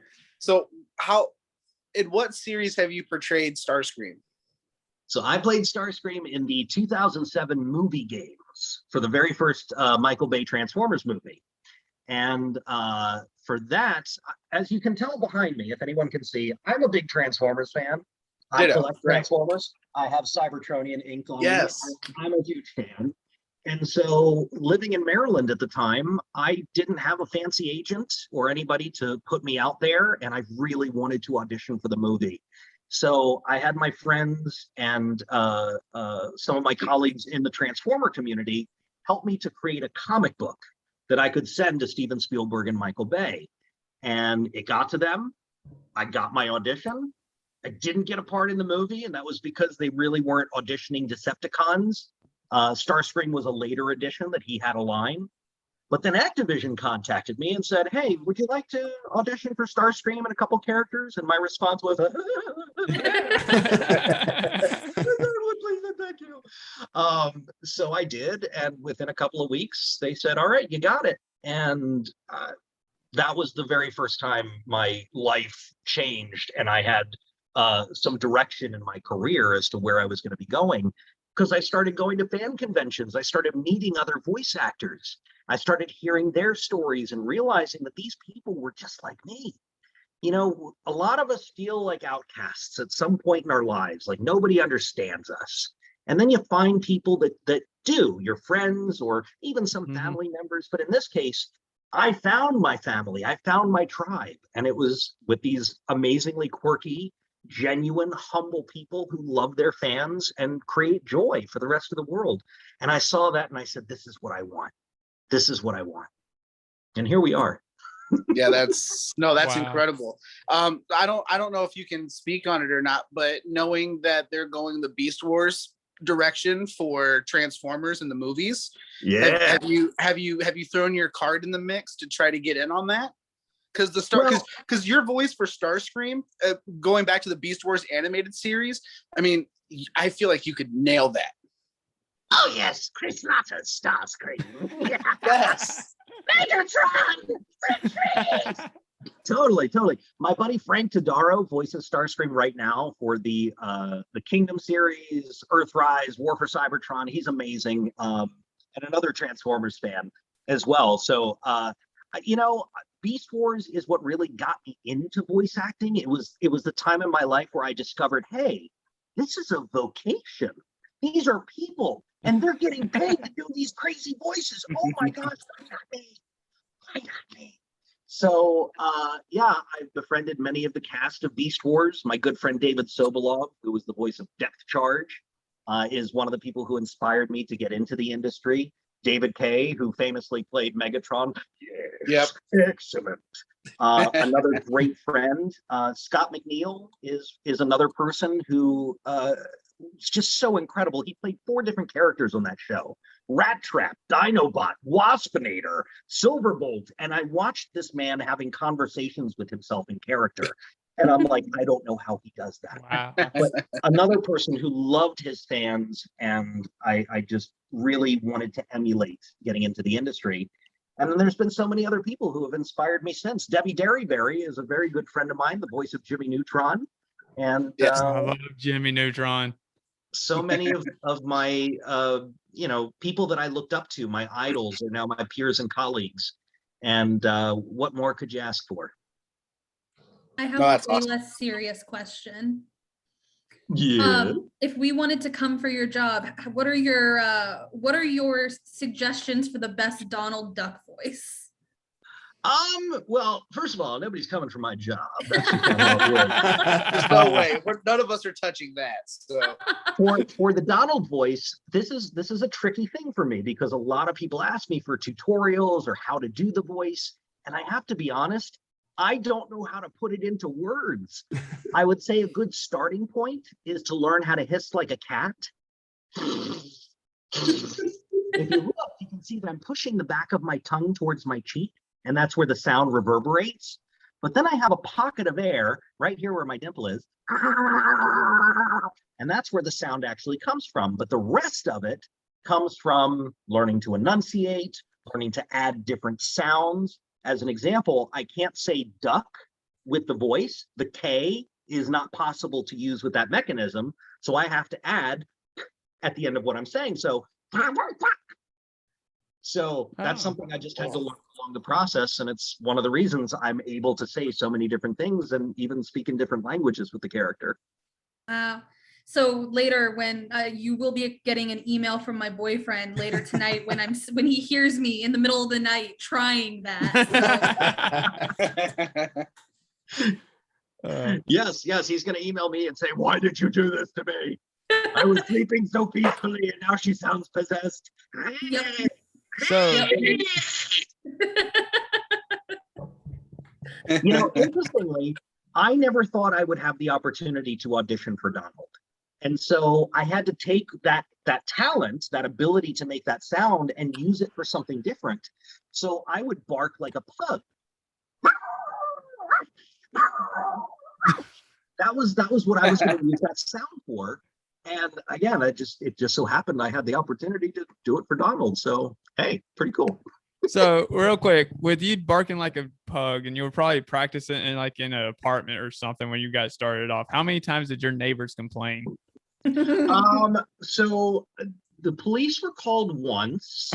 in what series have you portrayed Starscream? So I played Starscream in the 2007 movie games for the very first Michael Bay Transformers movie. And for that, as you can tell behind me, if anyone can see, I'm a big Transformers fan. I collect Transformers. I have Cybertronian ink on me. I'm a huge fan. And so living in Maryland at the time, I didn't have a fancy agent or anybody to put me out there. And I really wanted to audition for the movie. So I had my friends and some of my colleagues in the Transformer community help me to create a comic book that I could send to Steven Spielberg and Michael Bay. And it got to them. I got my audition. I didn't get a part in the movie, and that was because they really weren't auditioning Decepticons. Starscream was a later addition that he had a line. But then Activision contacted me and said, "Hey, would you like to audition for Starscream and a couple characters?" And my response was, "Thank you." So I did, and within a couple of weeks, they said, "All right, you got it." And that was the very first time my life changed, and I had some direction in my career as to where I was going to be going, because I started going to fan conventions. I started meeting other voice actors. I started hearing their stories and realizing that these people were just like me. A lot of us feel like outcasts at some point in our lives, like nobody understands us. And then you find people that do, your friends or even some family members. But in this case, I found my family. I found my tribe. And it was with these amazingly quirky, genuine, humble people who love their fans and create joy for the rest of the world. And I saw that and I said, this is what I want. This is what I want. And here we are. Yeah, that's Wow. incredible. I don't know if you can speak on it or not, but knowing that they're going the Beast Wars direction for Transformers in the movies, Yeah. have you thrown your card in the mix to try to get in on that? Because because your voice for Starscream, going back to the Beast Wars animated series, I mean, I feel like you could nail that. Oh yes, Chris Lotter's Starscream. Yes. Megatron! Retreat! Totally. My buddy Frank Todaro voices Starscream right now for the Kingdom series, Earthrise, War for Cybertron. He's amazing, and another Transformers fan as well. So, Beast Wars is what really got me into voice acting. It was the time in my life where I discovered, hey, this is a vocation. These are people, and they're getting paid to do these crazy voices. Oh my gosh, I got me. So, I befriended many of the cast of Beast Wars. My good friend David Sobolov, who was the voice of Depth Charge, is one of the people who inspired me to get into the industry. David Kay, who famously played Megatron. Yes, yep. Excellent. Another great friend, Scott McNeil, is another person who is just so incredible. He played 4 different characters on that show: Rat Trap, Dinobot, Waspinator, Silverbolt. And I watched this man having conversations with himself in character. And I'm like, I don't know how he does that. Wow. But another person who loved his fans, and I just really wanted to emulate getting into the industry. And then there's been so many other people who have inspired me since. Debbie Derryberry is a very good friend of mine, the voice of Jimmy Neutron. And Yes, I love Jimmy Neutron. So many of my people that I looked up to, my idols, are now my peers and colleagues. And what more could you ask for? I have a way less serious question. Yeah. If we wanted to come for your job, what are your suggestions for the best Donald Duck voice? Well, first of all, nobody's coming for my job. That's just not how it works. There's no way. None of us are touching that. So For the Donald voice, this is a tricky thing for me because a lot of people ask me for tutorials or how to do the voice, and I have to be honest, I don't know how to put it into words. I would say a good starting point is to learn how to hiss like a cat. If you look, you can see that I'm pushing the back of my tongue towards my cheek, and that's where the sound reverberates. But then I have a pocket of air right here where my dimple is, and that's where the sound actually comes from. But the rest of it comes from learning to enunciate, learning to add different sounds. As an example, I can't say duck with the voice. The K is not possible to use with that mechanism. So I have to add at the end of what I'm saying. So that's something I just had to learn along the process. And it's one of the reasons I'm able to say so many different things and even speak in different languages with the character. So later, when you will be getting an email from my boyfriend later tonight, when he hears me in the middle of the night trying that. Yes, he's going to email me and say, "Why did you do this to me? I was sleeping so peacefully, and now she sounds possessed." Yep. So, Interestingly, I never thought I would have the opportunity to audition for Donald. And so I had to take that talent, that ability to make that sound and use it for something different. So I would bark like a pug. That was what I was going to use that sound for. And again, it just so happened I had the opportunity to do it for Donald. So hey, pretty cool. so real quick, with you barking like a pug, and you were probably practicing in an apartment or something when you guys started off, how many times did your neighbors complain? So the police were called once.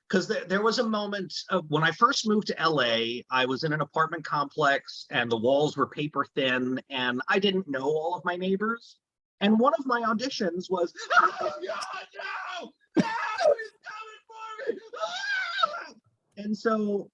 Because there was a moment of when I first moved to LA, I was in an apartment complex and the walls were paper thin and I didn't know all of my neighbors. And one of my auditions was, "Oh God, no! No! He's coming for me!" Ah! And so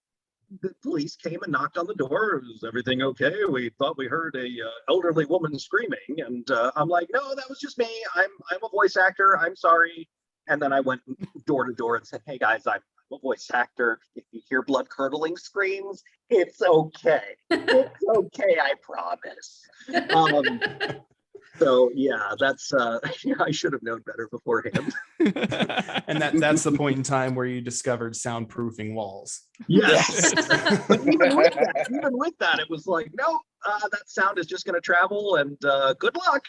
the police came and knocked on the door. "Is everything okay? We thought we heard a elderly woman screaming." And I'm like, "No, that was just me. I'm a voice actor. I'm sorry." And then I went door to door and said, "Hey guys, I'm a voice actor. If you hear blood curdling screams, it's okay. It's okay, I promise." So yeah, that's I should have known better beforehand. And that's the point in time where you discovered soundproofing walls. Yes. But even with that, it was like, nope, that sound is just going to travel, and good luck.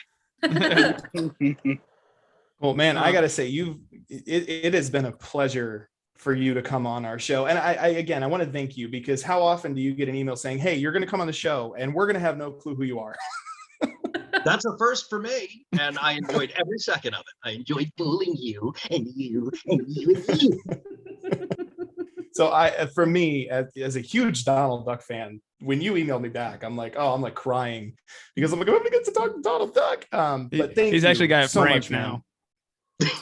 Well, man, I gotta say, it has been a pleasure for you to come on our show. And I want to thank you, because how often do you get an email saying, "Hey, you're going to come on the show and we're going to have no clue who you are"? That's a first for me, and I enjoyed every second of it. I enjoyed fooling you and you and you and you. So for me, as a huge Donald Duck fan, when you emailed me back, I'm like crying, because I'm like, I'm gonna get to talk to Donald Duck. But He's actually got it so framed much, man. now.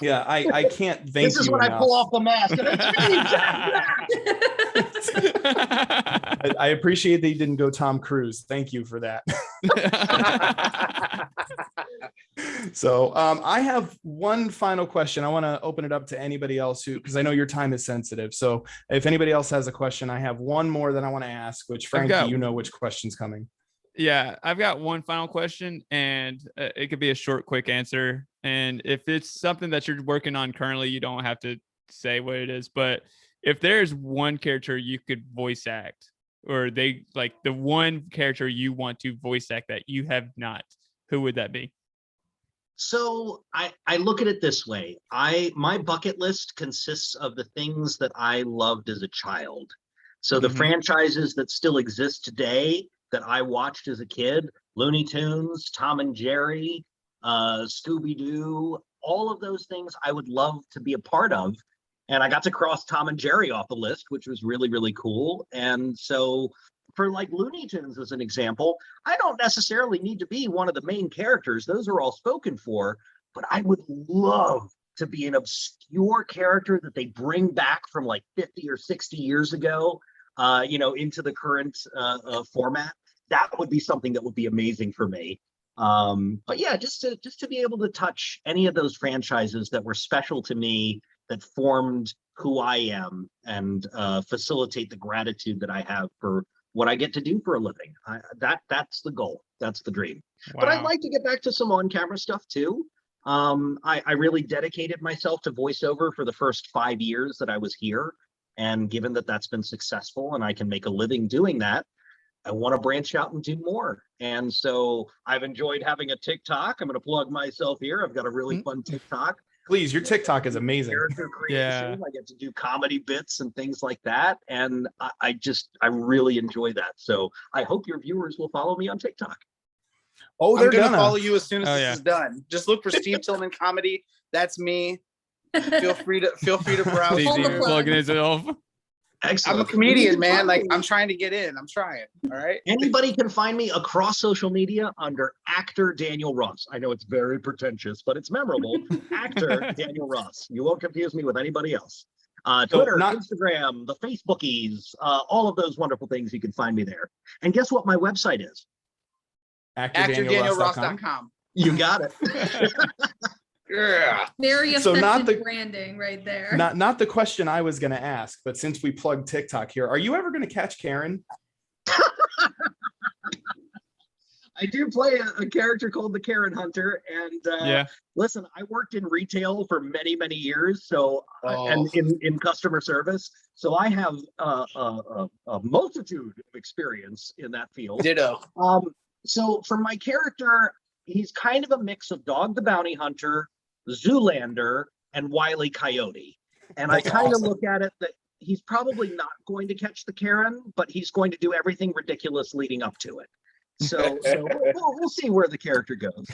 Yeah, I can't thank you. This is when enough. I pull off the mask, and it's me, Jack Black. I appreciate that you didn't go Tom Cruise. Thank you for that. So I have one final question. I want to open it up to anybody else because I know your time is sensitive. So if anybody else has a question, I have one more that I want to ask, which Frankie, you know which question's coming. Yeah, I've got one final question, and it could be a short, quick answer. And if it's something that you're working on currently, you don't have to say what it is. But if there's one character you could voice act, or the one character you want to voice act that you have not, who would that be? So I look at it this way. My bucket list consists of the things that I loved as a child. So the franchises that still exist today that I watched as a kid: Looney Tunes, Tom and Jerry, Scooby-Doo, all of those things I would love to be a part of. And I got to cross Tom and Jerry off the list, which was really, really cool. And so for like Looney Tunes as an example, I don't necessarily need to be one of the main characters. Those are all spoken for, but I would love to be an obscure character that they bring back from like 50 or 60 years ago. into the current format. That would be something that would be amazing for me. But yeah, just to be able to touch any of those franchises that were special to me, that formed who I am, and facilitate the gratitude that I have for what I get to do for a living. That's the goal. That's the dream. But I'd Wow. like to get back to some on-camera stuff too. I really dedicated myself to voiceover for the first 5 years that I was here. And given that that's been successful and I can make a living doing that, I want to branch out and do more. And so I've enjoyed having a TikTok. I'm going to plug myself here. I've got a really fun TikTok. Please, your TikTok is amazing. Character creation. Yeah. I get to do comedy bits and things like that. And I really enjoy that. So I hope your viewers will follow me on TikTok. Oh, I'm they're gonna gonna follow you as soon as Oh, this yeah. is done. Just look for Steve Tillman comedy. That's me. Feel free to browse. Steve Pull the even plug. plugging himself. Excellent. I'm a comedian, man. Like, I'm trying to get in. I'm trying. All right. Anybody can find me across social media under actor Daniel Ross. I know it's very pretentious, but it's memorable. Actor Daniel Ross. You won't confuse me with anybody else. Twitter, Instagram, the Facebookies, all of those wonderful things, you can find me there. And guess what my website is? ActorDanielRoss.com. ActorDanielRoss.com. You got it. Yeah. Very So not effective the- branding right there. Not the question I was going to ask, but since we plugged TikTok here, are you ever going to catch Karen? I do play a character called the Karen Hunter, and Yeah. listen, I worked in retail for many, many years, so and in customer service, so I have a multitude of experience in that field. Ditto. So for my character, he's kind of a mix of Dog the Bounty Hunter, Zoolander, and Wile E. Coyote, and I That's kind of awesome. look at it that he's probably not going to catch the Karen, but he's going to do everything ridiculous leading up to it. So we'll see where the character goes.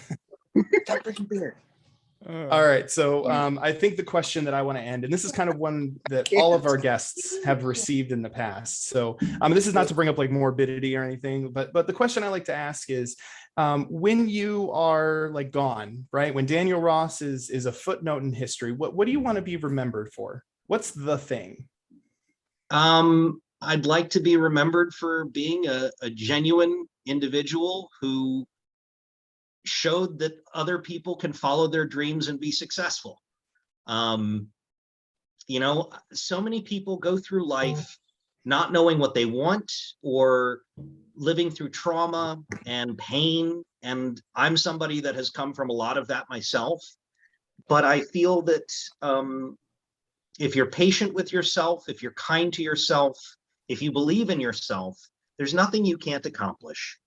All right. So I think the question that I want to end, and this is kind of one that all of our guests have received in the past. So this is not to bring up like morbidity or anything, but the question I like to ask is when you are like gone, right? When Daniel Ross is a footnote in history, what do you want to be remembered for? What's the thing? I'd like to be remembered for being a genuine individual who showed that other people can follow their dreams and be successful. So many people go through life not knowing what they want or living through trauma and pain. And I'm somebody that has come from a lot of that myself. But I feel that if you're patient with yourself, if you're kind to yourself, if you believe in yourself, there's nothing you can't accomplish.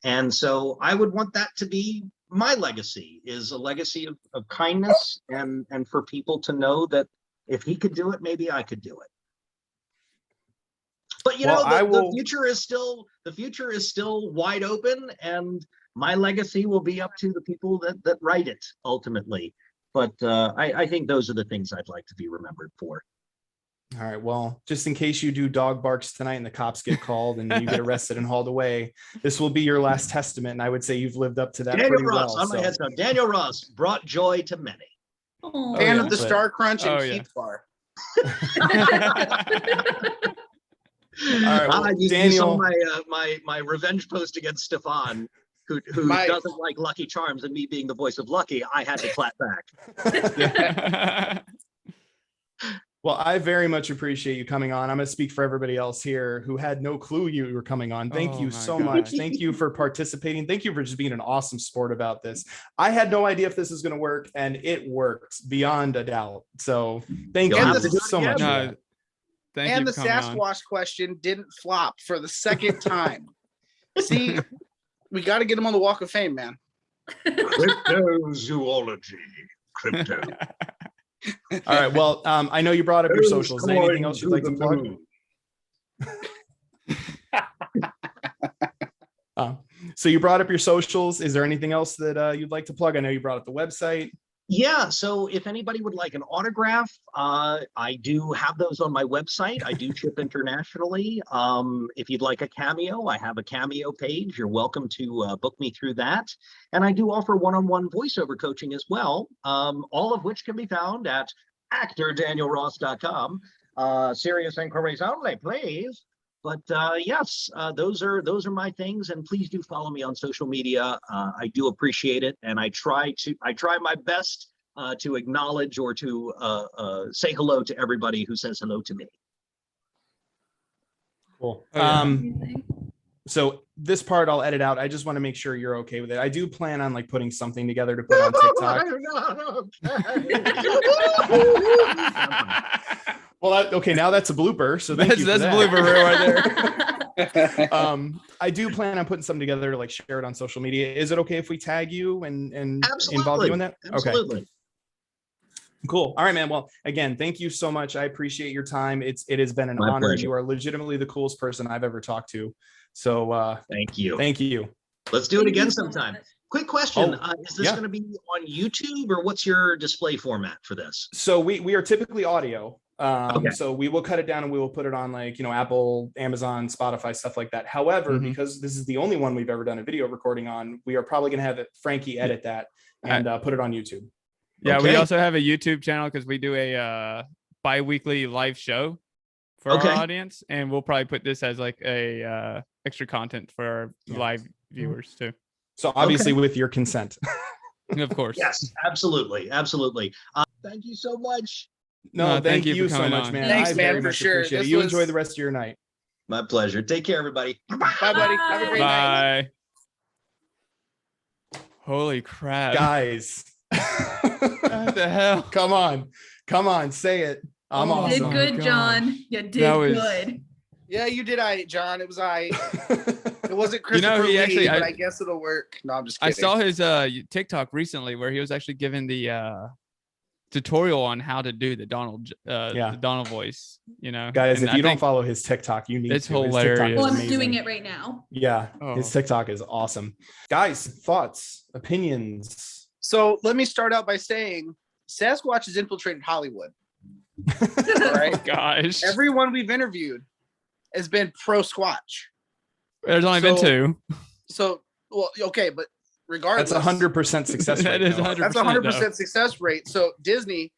And so I would want that to be my legacy, is a legacy of kindness and for people to know that if he could do it, maybe I could do it. But the future is still wide open, and my legacy will be up to the people that write it ultimately. But I think those are the things I'd like to be remembered for. All right. Well, just in case you do dog barks tonight and the cops get called and you get arrested and hauled away, this will be your last testament. And I would say you've lived up to that. Daniel pretty Ross well, on my so. headstone. Daniel Ross brought joy to many. Oh, Fan yeah, of the but- Star Crunch and Oh, yeah. Keith Bar. All right, well, you Daniel- saw my revenge post against Stefan, who doesn't like Lucky Charms, and me being the voice of Lucky, I had to clap back. Well, I very much appreciate you coming on. I'm going to speak for everybody else here who had no clue you were coming on. Thank Oh you my so gosh. much. Thank you for participating. Thank you for just being an awesome sport about this. I had no idea if this was going to work, and it worked beyond a doubt. So thank You'll you have to do it so much. again. for No, that. Thank And you the for coming on. Sasquatch question didn't flop for the second time. See, we got to get him on the Walk of Fame, man. Cryptozoology. Crypto. All right. Well, I know you brought up your socials. Is there anything else you'd like to plug? So you brought up your socials. Is there anything else that you'd like to plug? I know you brought up the website. Yeah, so if anybody would like an autograph, I do have those on my website. I do ship internationally. If you'd like a cameo, I have a cameo page. You're welcome to book me through that. And I do offer one-on-one voiceover coaching as well, all of which can be found at actordanielross.com. Serious inquiries only, please. But yes, those are my things, and please do follow me on social media. I do appreciate it, and I try my best to acknowledge or to say hello to everybody who says hello to me. Cool. Oh, yeah. Amazing. So this part I'll edit out. I just want to make sure you're okay with it. I do plan on like putting something together to put on TikTok. Well, okay, now that's a blooper. So thank you. That's for a that. blooper right there. I do plan on putting something together to like share it on social media. Is it okay if we tag you and involve you in that? Absolutely. Okay. Cool. All right, man. Well, again, thank you so much. I appreciate your time. It has been an My honor. pleasure. You are legitimately the coolest person I've ever talked to. So Thank you. thank you. Let's do it Thank you again so sometime. much. Quick question. Oh, Is this yeah. going to be on YouTube, or what's your display format for this? So we are typically audio. Okay. So we will cut it down and we will put it on like, Apple, Amazon, Spotify, stuff like that. However, Mhm. because this is the only one we've ever done a video recording on, we are probably going to have Frankie edit that and put it on YouTube. Yeah, we Okay. also have a YouTube channel because we do a bi-weekly live show for Okay. our audience, and we'll probably put this as like a extra content for our Yeah. live viewers too. So obviously with your consent. Of course. Yes, absolutely. Absolutely. Thank you so much. No, thank you you for so coming much, on. man. Thanks, I man, very for much sure. appreciate it. This You was- enjoy the rest of your night. My pleasure. Take care, everybody. Bye, buddy. Have a great night. Bye. Holy crap. Guys. What the hell? Come on, say it. I'm Oh, You did awesome. my good, John. You did That was- good. Yeah, you did John. It was It wasn't You know, Christopher he Lee, actually- but I- I guess it'll work. No, I'm just I kidding. saw his TikTok recently where he was actually given the tutorial on how to do the Donald the Donald voice, Guys, And if I you don't think follow his TikTok, you need it's to. His TikTok hilarious. is Oh, I'm amazing. doing it right now. Yeah, Oh. his TikTok is awesome. Guys, thoughts, opinions. So let me start out by saying Sasquatch has infiltrated Hollywood. All right. Oh gosh. Everyone we've interviewed has been pro Squatch. There's only been So- two. So, well, okay, but regardless, That's 100% success rate. That is though. 100%. that's 100% success rate. So Disney,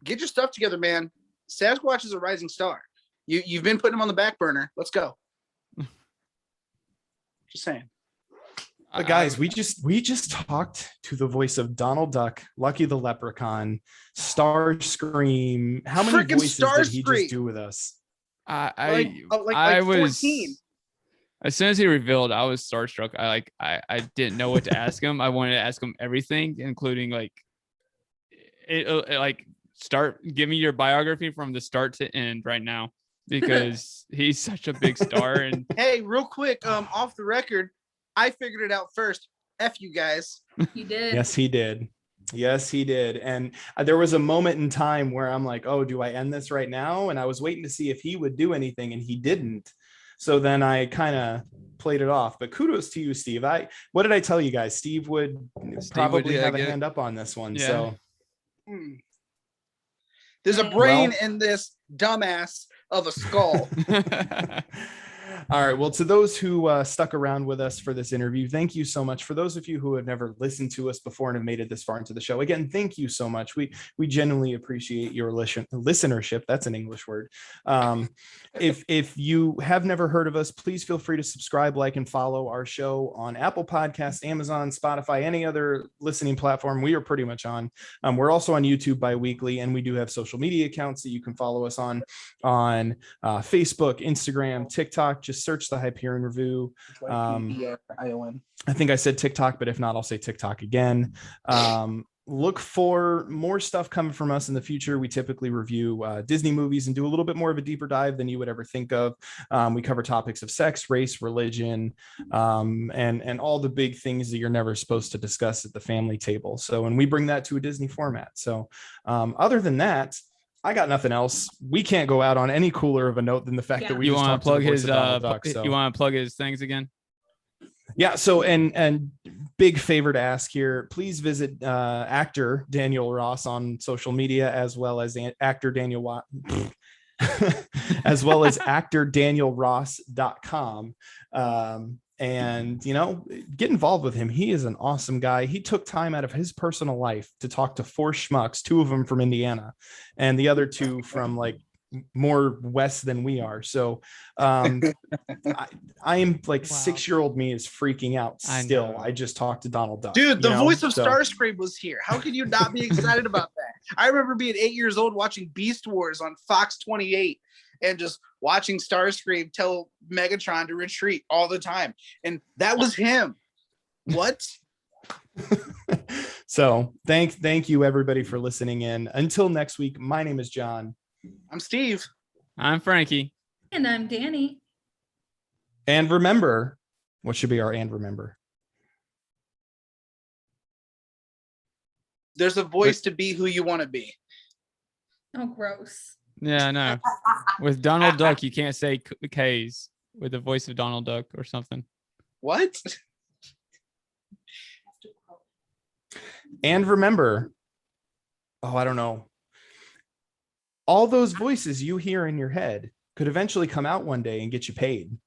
get your stuff together, man. Sasquatch is a rising star. You've been putting him on the back burner. Let's go. Just saying. But guys, we just talked to the voice of Donald Duck, Lucky the Leprechaun, Starscream. How many Frickin' voices did he Starscream. just do with us? I Like was 14. as soon as he revealed, I was starstruck. I didn't know what to ask him. I wanted to ask him everything, including give me your biography from the start to end right now, because he's such a big star. And Hey, real quick, off the record, I figured it out first. F you guys. You did. Yes, he did. Yes, he did. And there was a moment in time where I'm like, oh, do I end this right now? And I was waiting to see if he would do anything, and he didn't. So then I kind of played it off. But kudos to you, Steve. What did I tell you guys? Steve would probably have a hand up on this one. Yeah. So There's a brain in this dumbass of a skull. all right. Well, to those who stuck around with us for this interview, thank you so much. For those of you who have never listened to us before and have made it this far into the show, again, thank you so much. We genuinely appreciate your listenership. That's an English word. If you have never heard of us, please feel free to subscribe, like, and follow our show on Apple Podcasts, Amazon, Spotify, any other listening platform we are pretty much on. We're also on YouTube bi-weekly, and we do have social media accounts that you can follow us on Facebook, Instagram, TikTok. Just search the Hyperion Review. ION. I think I said TikTok, but if not, I'll say TikTok again. Look for more stuff coming from us in the future. We typically review Disney movies and do a little bit more of a deeper dive than you would ever think of. We cover topics of sex, race, religion, and all the big things that you're never supposed to discuss at the family table. So, and we bring that to a Disney format. So other than that, I got nothing else. We can't go out on any cooler of a note than the fact that we you just want to talked to plug the voice his of Donald Duck, so. you want to plug his things again? Yeah. So, and big favor to ask here, please visit actor Daniel Ross on social media, as well as actor Daniel as well as actordanielross.com. And get involved with him. He is an awesome guy. He took time out of his personal life to talk to 4 schmucks, 2 of them from Indiana and the other 2 from like more west than we are. So I am like Wow. 6-year-old me is freaking out I still. know. I just talked to Donald Duck. Dude, the you know? voice of So- Starscream was here. How could you not be excited about that? I remember being 8 years old watching Beast Wars on Fox 28 and just watching Starscream tell Megatron to retreat all the time. And that was him. What? So thank you everybody for listening in. Until next week, my name is John. I'm Steve. I'm Frankie. And I'm Dani. And remember, what should be our and remember? There's a voice to be who you want to be. Oh, gross. Yeah, I know. With Donald Duck, you can't say K's with the voice of Donald Duck or something. What? And remember, I don't know. All those voices you hear in your head could eventually come out one day and get you paid.